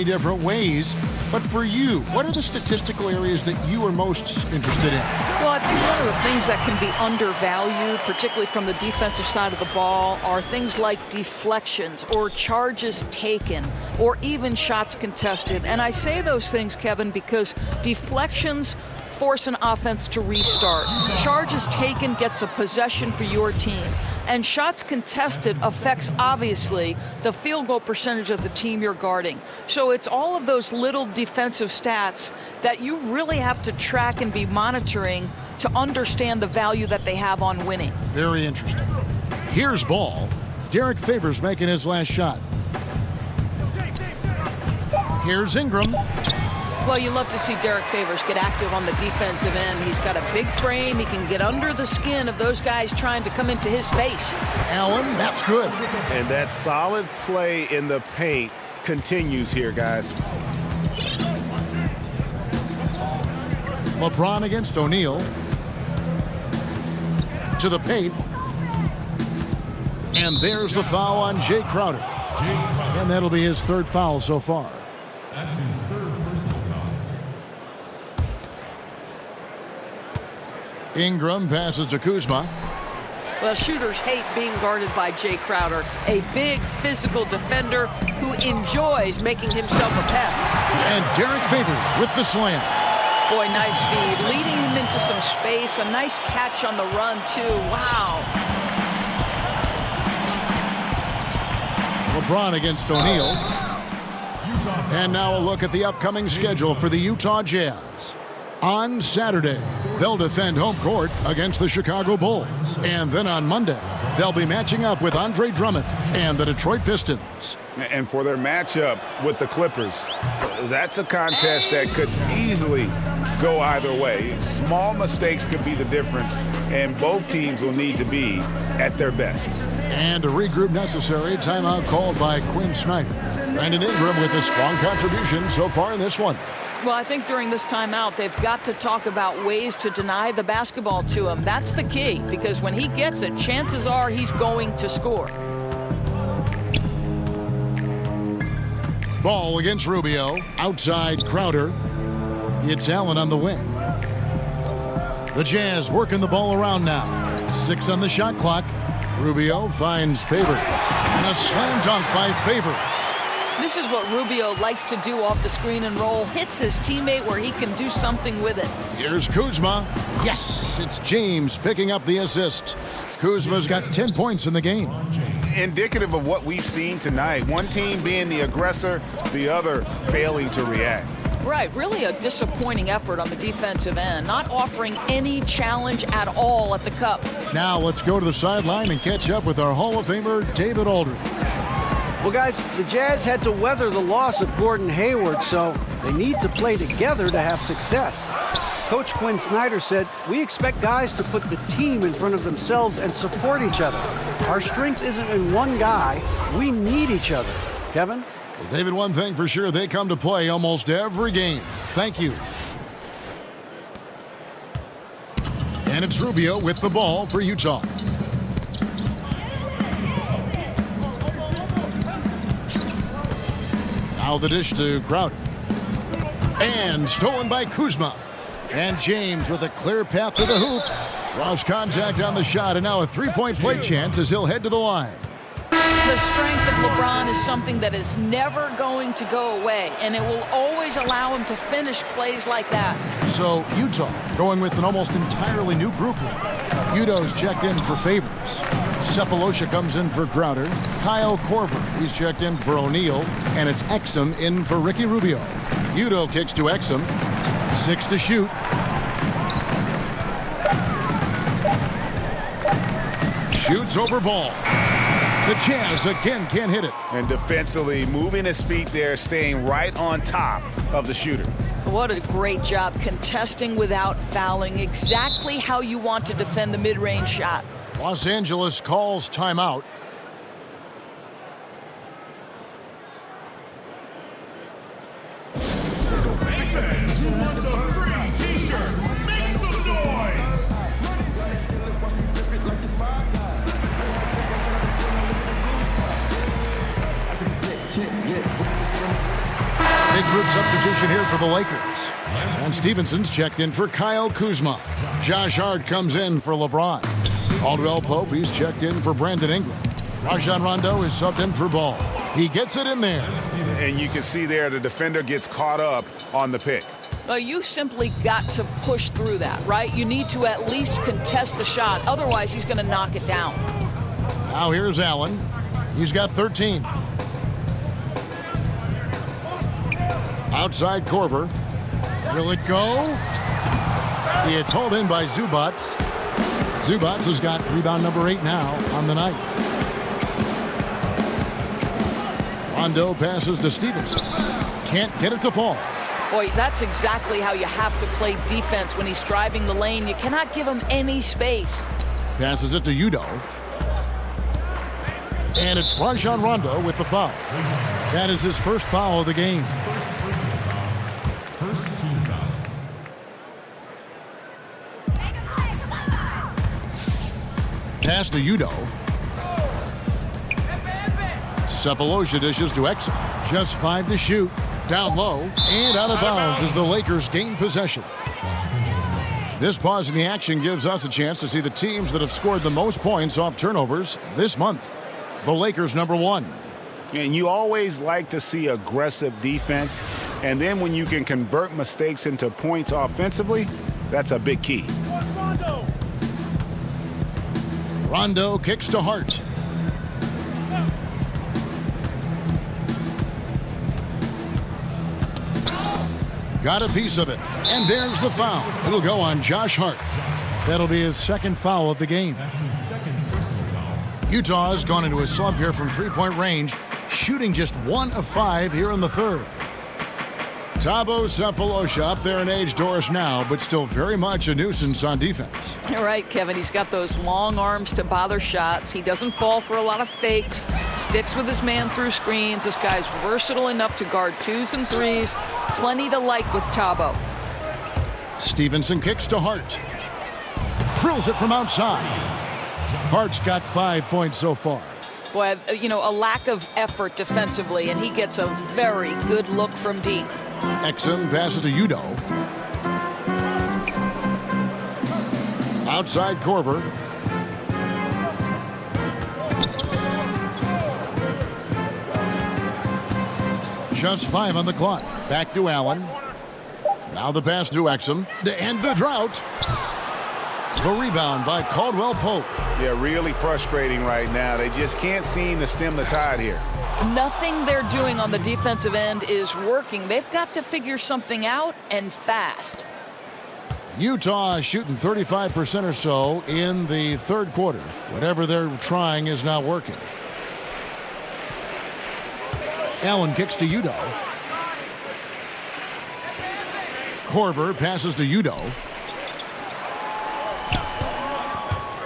different ways. But for you, what are the statistical areas that you are most interested in? Well, I think one of the things that can be undervalued, particularly from the defensive side of the ball, are things like deflections or charges taken or even shots contested. And I say those things, Kevin, because deflections force an offense to restart. Charges taken gets a possession for your team. And shots contested affects, obviously, the field goal percentage of the team you're guarding. So it's all of those little defensive stats that you really have to track and be monitoring to understand the value that they have on winning. Very interesting. Here's Ball. Derek Favors making his last shot. Here's Ingram. Well, you love to see Derek Favors get active on the defensive end. He's got a big frame. He can get under the skin of those guys trying to come into his face. Allen, that's good. And that solid play in the paint continues here, guys. LeBron against O'Neal. To the paint. And there's the foul on Jay Crowder. And that'll be his 3rd foul so far. That's his 3rd personal foul. Ingram passes to Kuzma. Well, shooters hate being guarded by Jay Crowder, a big physical defender who enjoys making himself a pest. And Derek Favors with the slam. Boy, nice feed, leading him into some space. A nice catch on the run, too. Wow. LeBron against O'Neal. And now a look at the upcoming schedule for the Utah Jazz. On Saturday, they'll defend home court against the Chicago Bulls. And then on Monday, they'll be matching up with Andre Drummond and the Detroit Pistons. And for their matchup with the Clippers, that's a contest that could easily go either way. Small mistakes could be the difference, and both teams will need to be at their best. And a regroup necessary. Timeout called by Quinn Snyder. Brandon Ingram with a strong contribution so far in this one. Well, I think during this timeout, they've got to talk about ways to deny the basketball to him. That's the key, because when he gets it, chances are he's going to score. Ball against Rubio. Outside Crowder. It's Allen on the wing. The Jazz working the ball around now. 6 on the shot clock. Rubio finds Favors. And a slam dunk by Favors. This is what Rubio likes to do off the screen and roll. Hits his teammate where he can do something with it. Here's Kuzma. Yes, it's James picking up the assist. Kuzma's got 10 points in the game. Indicative of what we've seen tonight. One team being the aggressor, the other failing to react. Right, really a disappointing effort on the defensive end, not offering any challenge at all at the cup. Now let's go to the sideline and catch up with our Hall of Famer, David Aldridge. Well, guys, the Jazz had to weather the loss of Gordon Hayward, so they need to play together to have success. Coach Quinn Snyder said, "We expect guys to put the team in front of themselves and support each other. Our strength isn't in one guy. We need each other." Kevin? Well, David, one thing for sure, they come to play almost every game. Thank you. And it's Rubio with the ball for Utah. Now the dish to Crowder. And stolen by Kuzma. And James with a clear path to the hoop. Draws contact on the shot, and now a three-point play chance as he'll head to the line. The strength of LeBron is something that is never going to go away, and it will always allow him to finish plays like that. So Utah going with an almost entirely new group here. Udo's checked in for Favors. Cephalosha comes in for Crowder. Kyle Korver, he's checked in for O'Neal. And it's Exum in for Ricky Rubio. Udo kicks to Exum. 6 to shoot. Shoots over ball. The Jazz again can't hit it. And defensively, moving his feet there, staying right on top of the shooter. What a great job contesting without fouling. Exactly how you want to defend the mid-range shot. Los Angeles calls timeout. Fans who want a free t-shirt, make some noise! Big group substitution here for the Lakers. And Stevenson's checked in for Kyle Kuzma. Josh Hart comes in for LeBron. Caldwell-Pope, he's checked in for Brandon Ingram. Rajon Rondo is subbed in for Ball. He gets it in there. And you can see there the defender gets caught up on the pick. Well, you simply got to push through that, right? You need to at least contest the shot. Otherwise, he's going to knock it down. Now here's Allen. He's got 13. Outside Korver. Will it go? It's hauled in by Zubats. Zubats has got rebound number 8 now on the night. Rondo passes to Stevenson. Can't get it to fall. Boy, that's exactly how you have to play defense when he's driving the lane. You cannot give him any space. Passes it to Udo. And it's Rajon Rondo with the foul. That is his first foul of the game. First team foul. Pass to Udo. Cephalosha dishes to Exum. Just 5 to shoot. Down low and out of bounds as the Lakers gain possession. This pause in the action gives us a chance to see the teams that have scored the most points off turnovers this month. The Lakers number 1. And you always like to see aggressive defense. And then when you can convert mistakes into points offensively, that's a big key. Rondo kicks to Hart. got a piece of it. And there's the foul. It'll go on Josh Hart. That'll be his second foul of the game. That's his second personal foul. Utah's gone into a slump here from three-point range, shooting just 1 of 5 here in the third. Thabo Sefolosha up there in age, Doris, now, but still very much a nuisance on defense. You're right, Kevin. He's got those long arms to bother shots. He doesn't fall for a lot of fakes, sticks with his man through screens. This guy's versatile enough to guard 2s and 3s. Plenty to like with Thabo. Stevenson kicks to Hart. Drills it from outside. Hart's got 5 points so far. Boy, you know, a lack of effort defensively, and he gets a very good look from deep. Exum passes to Udo. Outside Korver. Just 5 on the clock. Back to Allen. Now the pass to Exum. To end the drought. The rebound by Caldwell-Pope. Yeah, really frustrating right now. They just can't seem to stem the tide here. Nothing they're doing on the defensive end is working. They've got to figure something out, and fast. Utah is shooting 35% or so in the third quarter. Whatever they're trying is not working. Allen kicks to Udo. Korver passes to Udo.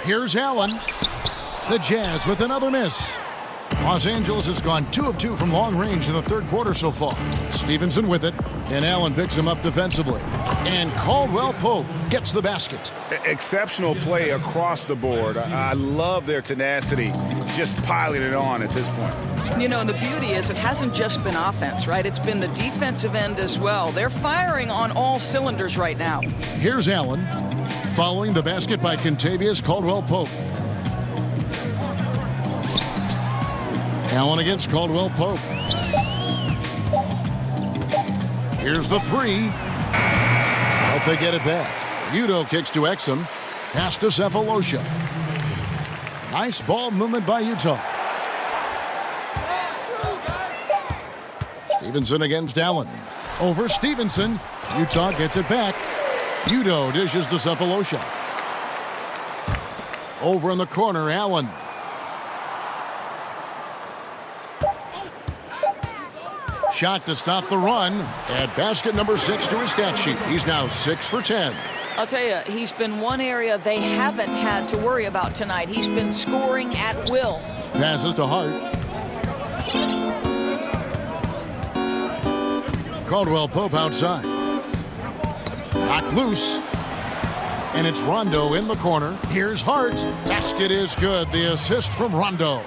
Here's Allen. The Jazz with another miss. Los Angeles has gone 2 of 2 from long range in the third quarter so far. Stevenson with it, and Allen picks him up defensively. And Caldwell-Pope gets the basket. Exceptional play across the board. I love their tenacity, just piling it on at this point. You know, and the beauty is it hasn't just been offense, right? It's been the defensive end as well. They're firing on all cylinders right now. Here's Allen, following the basket by Kentavious Caldwell-Pope. Allen against Caldwell-Pope. Here's the 3. Hope they get it back. Udo kicks to Exum. Pass to Sefolosha. Nice ball movement by Utah. Stevenson against Allen. Over Stevenson. Utah gets it back. Udo dishes to Sefolosha. Over in the corner, Allen. Shot to stop the run. Add basket number 6 to his stat sheet. He's now 6 for 10. I'll tell you, he's been one area they haven't had to worry about tonight. He's been scoring at will. Passes to Hart. Caldwell-Pope outside. Knocked loose. And it's Rondo in the corner. Here's Hart. Basket is good. The assist from Rondo.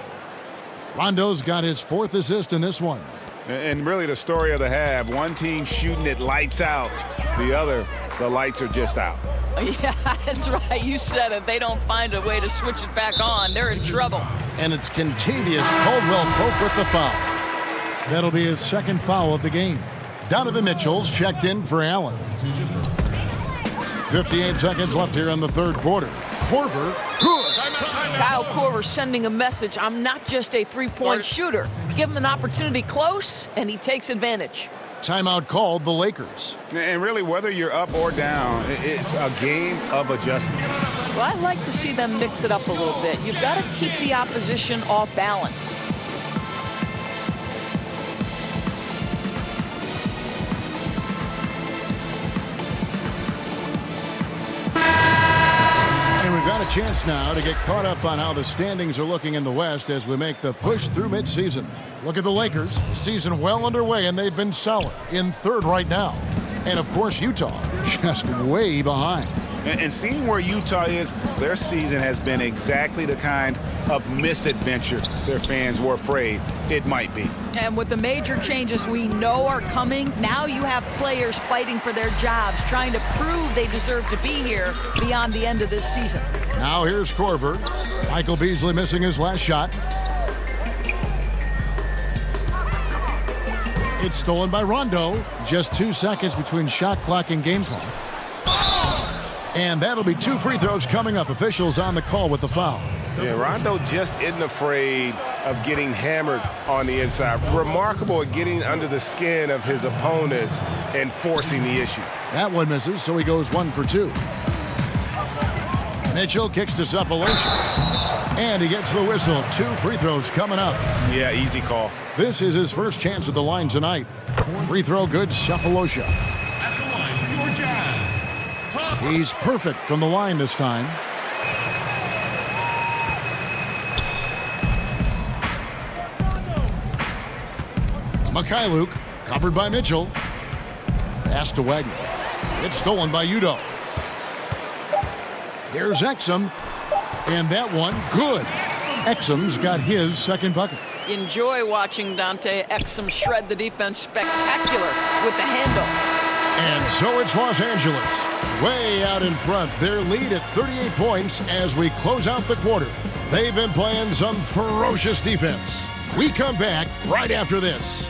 Rondo's got his 4th assist in this one. And really the story of the half, one team shooting it lights out, the other, the lights are just out. Yeah, that's right. You said it. They don't find a way to switch it back on. They're in trouble. And it's Kentavious Caldwell-Pope with the foul. That'll be his second foul of the game. Donovan Mitchell's checked in for Allen. 58 seconds left here in the third quarter. Korver, good. Kyle Korver sending a message. I'm not just a three-point shooter. Give him an opportunity close, and he takes advantage. Timeout called the Lakers. And really, whether you're up or down, it's a game of adjustments. Well, I like to see them mix it up a little bit. You've got to keep the opposition off balance. We've got a chance now to get caught up on how the standings are looking in the West as we make the push through midseason. Look at the Lakers. The season well underway, and they've been solid in third right now. And, of course, Utah just way behind. And seeing where Utah is, their season has been exactly the kind of misadventure their fans were afraid it might be. And with the major changes we know are coming, now you have players fighting for their jobs, trying to prove they deserve to be here beyond the end of this season. Now here's Korver. Michael Beasley missing his last shot. It's stolen by Rondo. Just 2 seconds between shot clock and game clock. And that'll be 2 free throws coming up. Officials on the call with the foul. Yeah, Rondo just isn't afraid of getting hammered on the inside. Remarkable at getting under the skin of his opponents and forcing the issue. That one misses, so he goes 1 for 2. Mitchell kicks to Cephalosha. And he gets the whistle. 2 free throws coming up. Yeah, easy call. This is his first chance at the line tonight. Free throw good, Cephalosha. At the line, your Jazz. He's perfect from the line this time. Mikhailuk, covered by Mitchell. Pass to Wagner. It's stolen by Udoh. Here's Exum. And that one, good. Exum's got his second bucket. Enjoy watching Dante Exum shred the defense. Spectacular with the handle. And so it's Los Angeles, way out in front. Their lead at 38 points as we close out the quarter. They've been playing some ferocious defense. We come back right after this.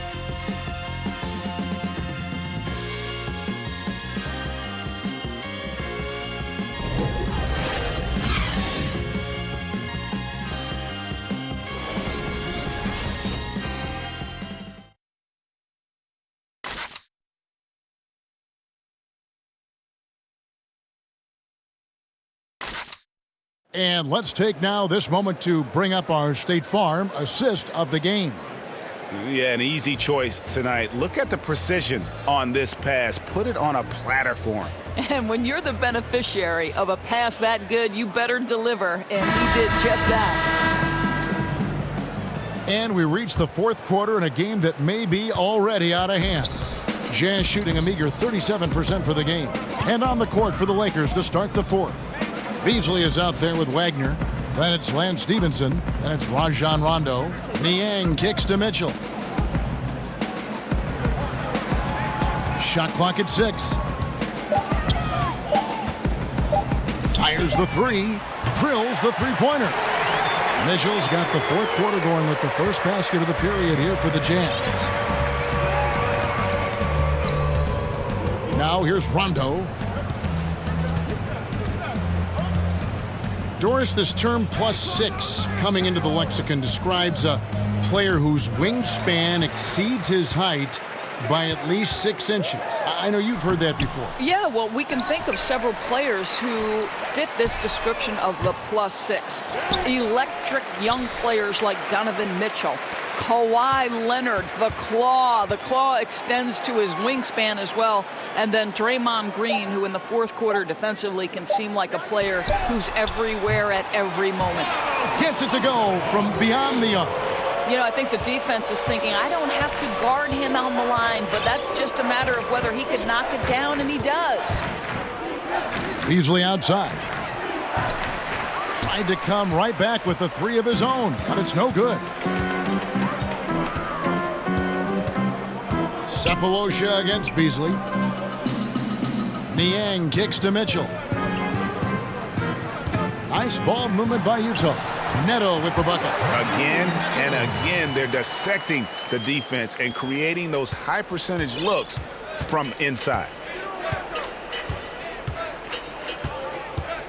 And let's take now this moment to bring up our State Farm assist of the game. Yeah, an easy choice tonight. Look at the precision on this pass. Put it on a platter for him. And when you're the beneficiary of a pass that good, you better deliver. And he did just that. And we reach the fourth quarter in a game that may be already out of hand. Jazz shooting a meager 37% for the game. And on the court for the Lakers to start the fourth. Beasley is out there with Wagner. Then it's Lance Stevenson. Then it's Rajon Rondo. Niang kicks to Mitchell. Shot clock at 6. Fires the 3. Drills the three-pointer. Mitchell's got the fourth quarter going with the first basket of the period here for the Jazz. Now here's Rondo. Doris, this term +6 coming into the lexicon describes a player whose wingspan exceeds his height by at least 6 inches. I know you've heard that before. Yeah, well, we can think of several players who fit this description of the +6. Electric young players like Donovan Mitchell, Kawhi Leonard, the claw. The claw extends to his wingspan as well. And then Draymond Green, who in the fourth quarter defensively can seem like a player who's everywhere at every moment. Gets it to go from beyond the arc. You know, I think the defense is thinking, I don't have to guard him on the line, but that's just a matter of whether he could knock it down, and he does. Beasley outside. Tried to come right back with the 3 of his own, but it's no good. Cephalosha against Beasley. Niang kicks to Mitchell. Nice ball movement by Utah. Neto with the bucket. Again and again, they're dissecting the defense and creating those high percentage looks from inside.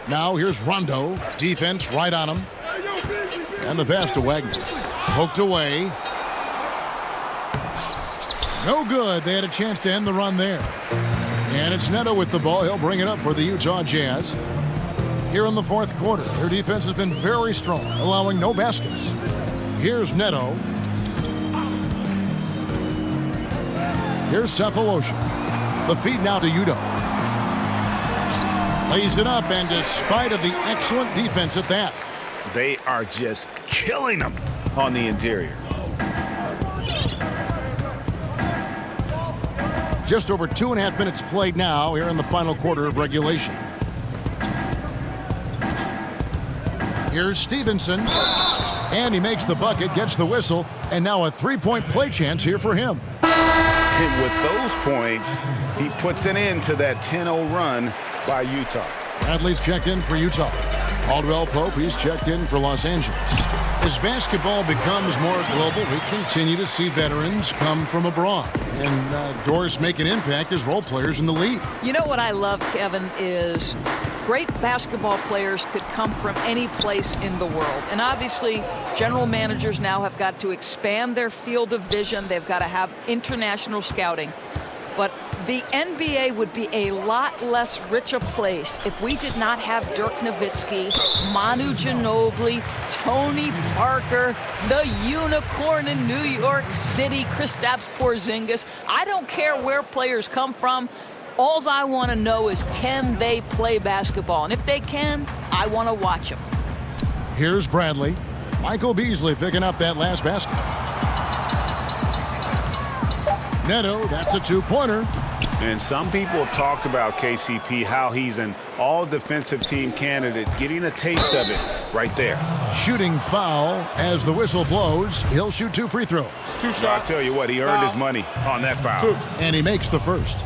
Now here's Rondo. Defense right on him. And the pass to Wagner. Poked away. No good. They had a chance to end the run there. And it's Neto with the ball. He'll bring it up for the Utah Jazz. Here in the fourth quarter, their defense has been very strong, allowing no baskets. Here's Neto. Here's Cephalosha. The feed now to Udoh. Lays it up, and despite of the excellent defense at that, they are just killing them on the interior. Just over 2.5 minutes played now here in the final quarter of regulation. Here's Stevenson. And he makes the bucket, gets the whistle, and now a 3-point play chance here for him. And with those points, he puts an end to that 10-0 run by Utah. Bradley's checked in for Utah. Caldwell-Pope, he's checked in for Los Angeles. As basketball becomes more global, we continue to see veterans come from abroad. And Doris make an impact as role players in the league. You know what I love, Kevin, is Great basketball players could come from any place in the world. And obviously, general managers now have got to expand their field of vision. They've got to have international scouting. But the NBA would be a lot less rich a place if we did not have Dirk Nowitzki, Manu Ginobili, Tony Parker, the unicorn in New York City, Kristaps Porzingis. I don't care where players come from. All I want to know is, can they play basketball? And if they can, I want to watch them. Here's Bradley. Michael Beasley picking up that last basket. Neto, that's a two-pointer. And some people have talked about KCP, how he's an all-defensive team candidate, getting a taste of it right there. Shooting foul as the whistle blows. He'll shoot 2 free throws. 2 shots. I'll tell you what, he earned his money on that foul. 2. And he makes the first.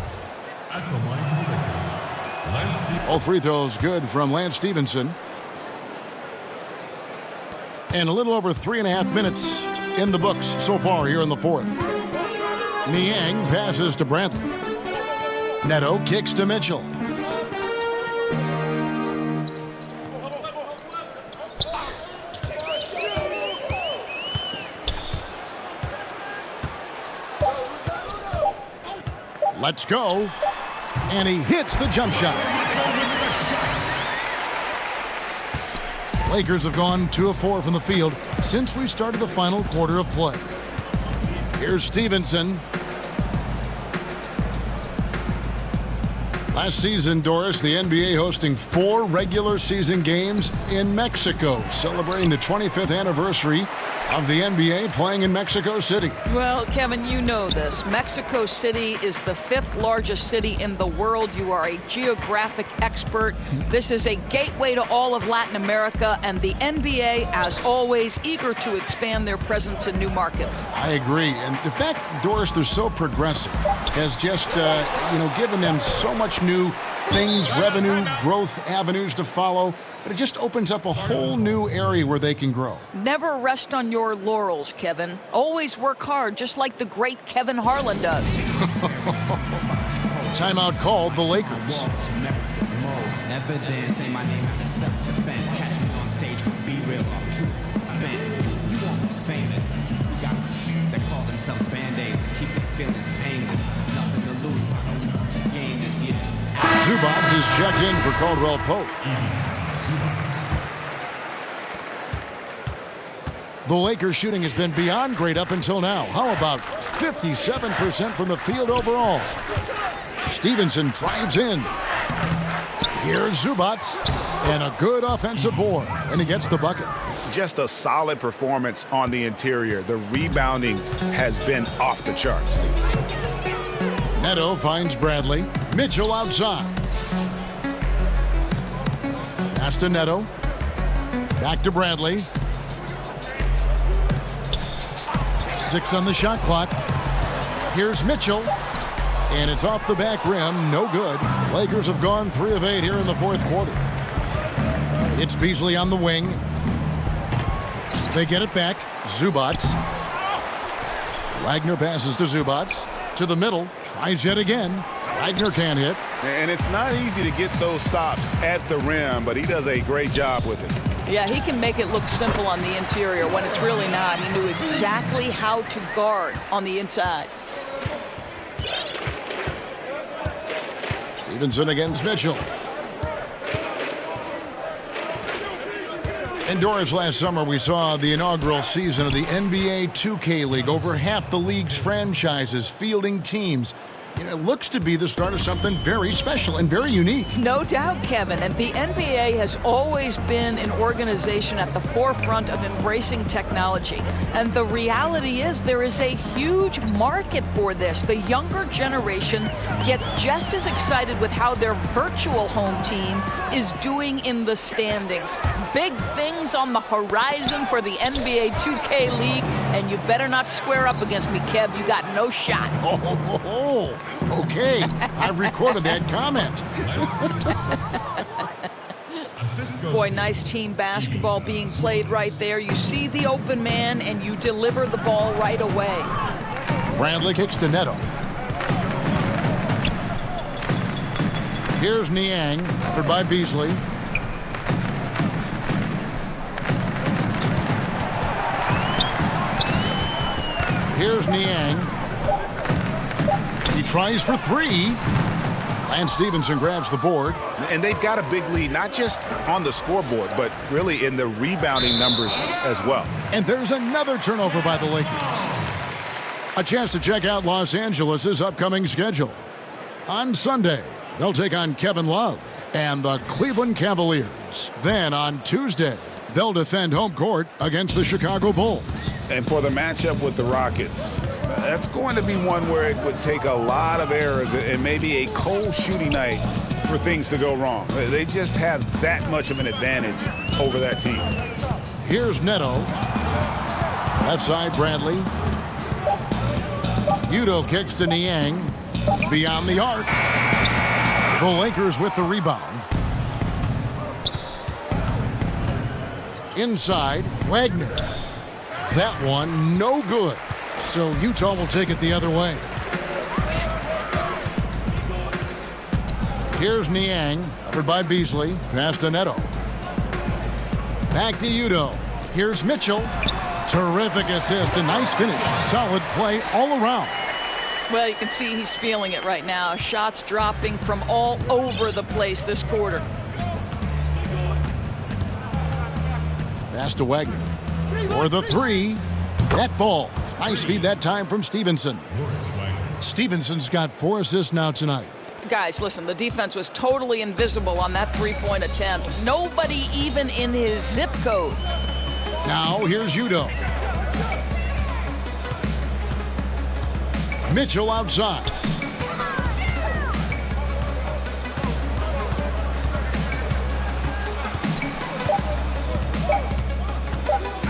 At the line for the Lakers, Lance Stevenson. All free throws good from Lance Stevenson. And a little over 3.5 minutes in the books so far here in the fourth. Niang passes to Bradley. Neto kicks to Mitchell. Let's go. And he hits the jump shot. Lakers have gone 2 of 4 from the field since we started the final quarter of play. Here's Stevenson. Last season, Doris, the NBA hosting 4 regular season games in Mexico, celebrating the 25th anniversary of the NBA playing in Mexico City. Well, Kevin, you know this. Mexico City is the 5th largest city in the world. You are a geographic expert. This is a gateway to all of Latin America, and the NBA, as always, eager to expand their presence in new markets. I agree. And the fact, Doris, they're so progressive has just, given them so much new things, revenue, growth avenues to follow. But it just opens up a whole new area where they can grow. Never rest on your laurels, Kevin. Always work hard, just like the great Kevin Harlan does. Timeout called the Lakers. Evidence, say my name out of self-defense. Catch me on stage, be real off to bend. You almost famous. You got they call themselves Band-Aids to keep their feelings painless. Nothing to lose. I don't know the game this year. Zubats is checked in for Caldwell-Pope. The Lakers shooting has been beyond great up until now. How about 57% from the field overall? Stevenson drives in. Here's Zubats. And a good offensive board. And he gets the bucket. Just a solid performance on the interior. The rebounding has been off the charts. Neto finds Bradley. Mitchell outside. Pass to Neto. Back to Bradley. 6 on the shot clock. Here's Mitchell. And it's off the back rim. No good. Lakers have gone 3 of 8 here in the fourth quarter. It's Beasley on the wing. They get it back. Zubats. Wagner passes to Zubats. To the middle. Tries yet again. Wagner can't hit. And it's not easy to get those stops at the rim, but he does a great job with it. Yeah, he can make it look simple on the interior when it's really not. He knew exactly how to guard on the inside. Stevenson against Mitchell. In Doris, last summer, we saw the inaugural season of the NBA 2K League. Over half the league's franchises fielding teams. It looks to be the start of something very special and very unique. No doubt, Kevin. And the NBA has always been an organization at the forefront of embracing technology. And the reality is there is a huge market for this. The younger generation gets just as excited with how their virtual home team is doing in the standings. Big things on the horizon for the NBA 2K League. And you better not square up against me, Kev. You got no shot. Okay, I've recorded that comment. Boy, nice team basketball being played right there. You see the open man, and you deliver the ball right away. Bradley kicks to Neto. Here's Niang, covered by Beasley. Here's Niang. He tries for three. Lance Stevenson grabs the board. And they've got a big lead, not just on the scoreboard, but really in the rebounding numbers as well. And there's another turnover by the Lakers. A chance to check out Los Angeles' upcoming schedule. On Sunday, they'll take on Kevin Love and the Cleveland Cavaliers. Then on Tuesday, they'll defend home court against the Chicago Bulls. And for the matchup with the Rockets, that's going to be one where it would take a lot of errors and maybe a cold shooting night for things to go wrong. They just have that much of an advantage over that team. Here's Neto. Left side, Bradley. Udo kicks to Niang. Beyond the arc. The Lakers with the rebound. Inside, Wagner. That one, no good. So Utah will take it the other way. Here's Niang, covered by Beasley. Pass to Neto. Back to Udo. Here's Mitchell. Terrific assist, a nice finish. Solid play all around. Well, you can see he's feeling it right now. Shots dropping from all over the place this quarter. Pass to Wagner. For the three. That falls. Nice feed that time from Stevenson. Stevenson's got 4 assists now tonight. Guys, listen, the defense was totally invisible on that three-point attempt. Nobody even in his zip code. Now here's Udo. Mitchell outside.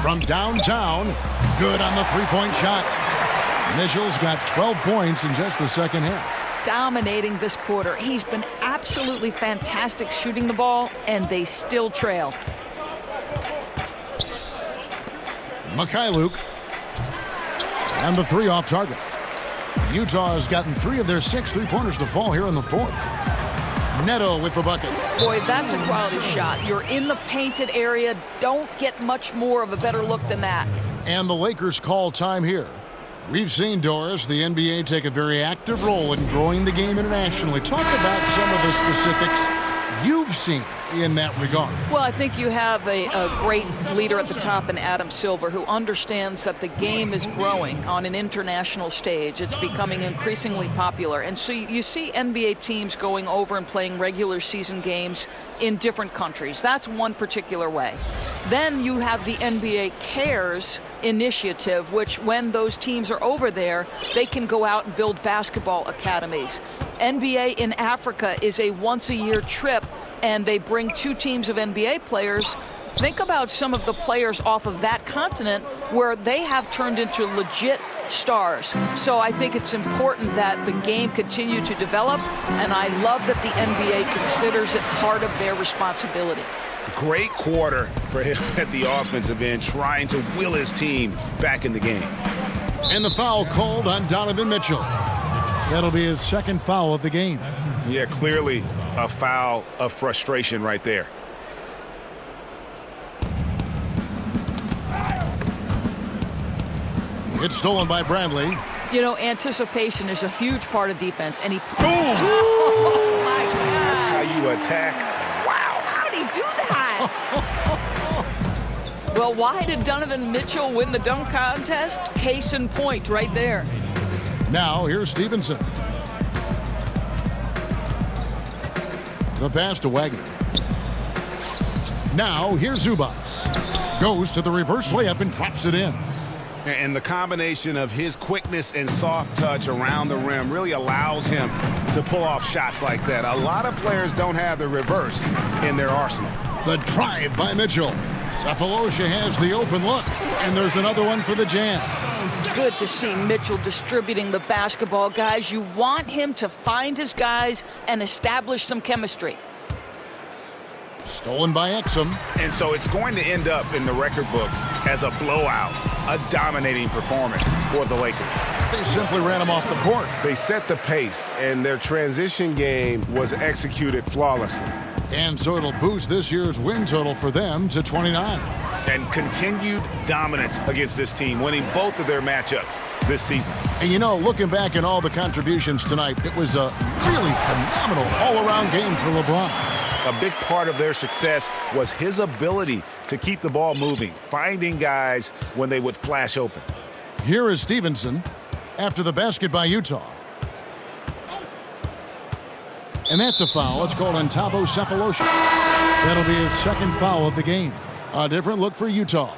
From downtown, good on the three-point shot. Mitchell's got 12 points in just the second half. Dominating this quarter. He's been absolutely fantastic shooting the ball, and they still trail. Mikhailuk. And the three off target. Utah has gotten 3 of their 6 three-pointers to fall here in the fourth. Neto with the bucket. Boy, that's a quality shot. You're in the painted area. Don't get much more of a better look than that. And the Lakers call time here. We've seen, Doris, the NBA take a very active role in growing the game internationally. Talk about some of the specifics you've seen in that regard. Well, I think you have a great leader at the top in Adam Silver, who understands that the game is growing on an international stage. It's becoming increasingly popular. And so you see NBA teams going over and playing regular season games in different countries. That's one particular way. Then you have the NBA Cares initiative, which when those teams are over there, they can go out and build basketball academies. NBA in Africa is a once-a-year trip, and they bring 2 teams of NBA players. Think about some of the players off of that continent where they have turned into legit stars. So I think it's important that the game continue to develop, and I love that the NBA considers it part of their responsibility. Great quarter for him at the offensive end, trying to will his team back in the game. And the foul called on Donovan Mitchell. That'll be his second foul of the game. Yeah, clearly a foul of frustration right there. It's stolen by Bradley. You know, anticipation is a huge part of defense, and he... Boom! Oh, my God. That's how you attack. Wow, how'd he do that? Well, why did Donovan Mitchell win the dunk contest? Case in point right there. Now, here's Stevenson. The pass to Wagner. Now, here's Zubats. Goes to the reverse layup and drops it in. And the combination of his quickness and soft touch around the rim really allows him to pull off shots like that. A lot of players don't have the reverse in their arsenal. The drive by Mitchell. Cephalosha has the open look, and there's another one for the Jazz. Good to see Mitchell distributing the basketball, guys. You want him to find his guys and establish some chemistry. Stolen by Exum. And so it's going to end up in the record books as a blowout, a dominating performance for the Lakers. They simply ran him off the court. They set the pace, and their transition game was executed flawlessly. And so it'll boost this year's win total for them to 29. And continued dominance against this team, winning both of their matchups this season. And you know, looking back at all the contributions tonight, it was a really phenomenal all-around game for LeBron. A big part of their success was his ability to keep the ball moving, finding guys when they would flash open. Here is Stevenson after the basket by Utah. And that's a foul. It's called on Thabo Sefolosha. That'll be his second foul of the game. A different look for Utah.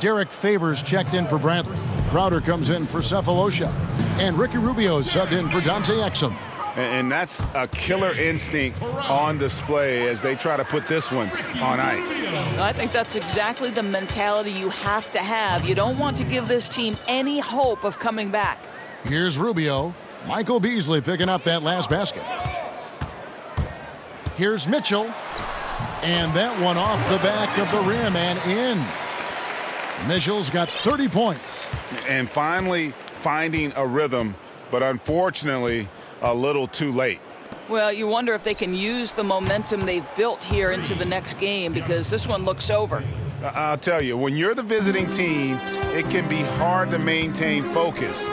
Derek Favors checked in for Bradley. Crowder comes in for Sefolosha. And Ricky Rubio subbed in for Dante Exum. And that's a killer instinct on display as they try to put this one on ice. I think that's exactly the mentality you have to have. You don't want to give this team any hope of coming back. Here's Rubio. Michael Beasley picking up that last basket. Here's Mitchell. And that one off the back of the rim and in. Mitchell's got 30 points. And finally finding a rhythm, but unfortunately a little too late. Well, you wonder if they can use the momentum they've built here into the next game, because this one looks over. I'll tell you, when you're the visiting team, it can be hard to maintain focus,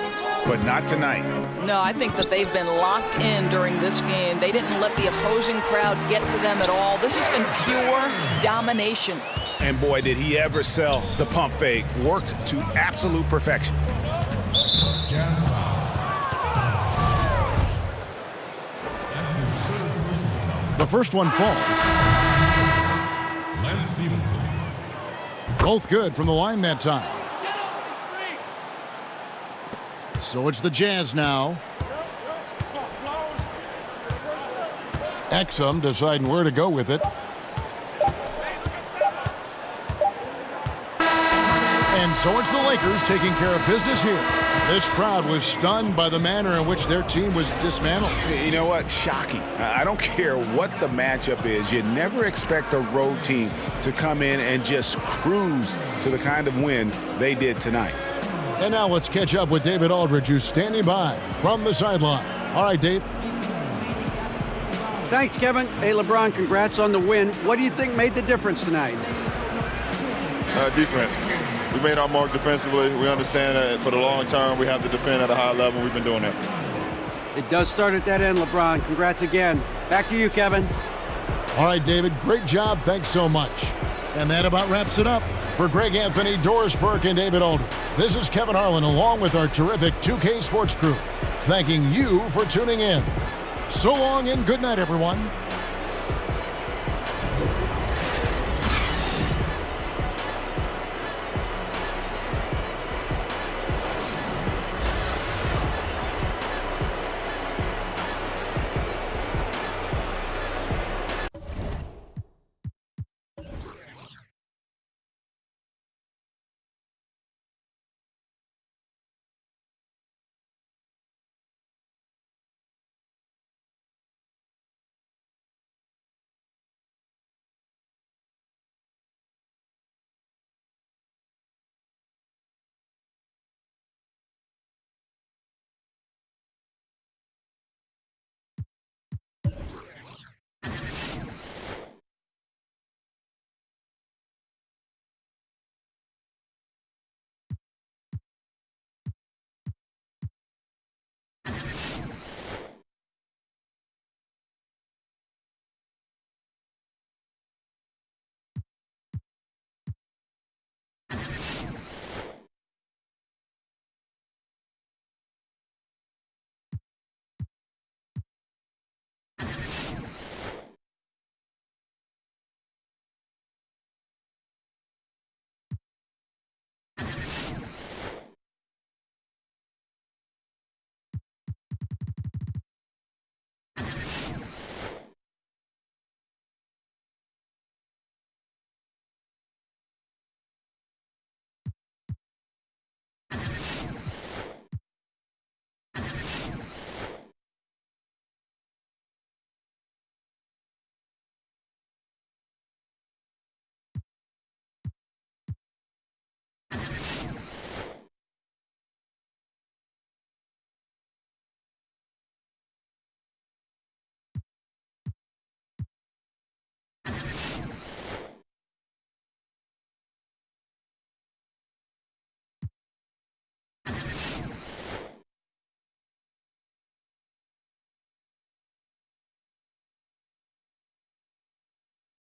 but not tonight. No, I think that they've been locked in during this game. They didn't let the opposing crowd get to them at all. This has been pure domination. And boy, did he ever sell the pump fake. Worked to absolute perfection. The first one falls. Lance Stevenson. Both good from the line that time. So it's the Jazz now. Exum deciding where to go with it. And so it's the Lakers taking care of business here. This crowd was stunned by the manner in which their team was dismantled. You know what? Shocking. I don't care what the matchup is. You never expect a road team to come in and just cruise to the kind of win they did tonight. And now let's catch up with David Aldridge, who's standing by from the sideline. All right, Dave. Thanks, Kevin. Hey, LeBron, congrats on the win. What do you think made the difference tonight? Defense. We made our mark defensively. We understand that for the long term, we have to defend at a high level. We've been doing that. It does start at that end, LeBron. Congrats again. Back to you, Kevin. All right, David, great job. Thanks so much. And that about wraps it up. For Greg Anthony, Doris Burke, and David Aldridge, this is Kevin Harlan along with our terrific 2K Sports crew, thanking you for tuning in. So long and good night, everyone.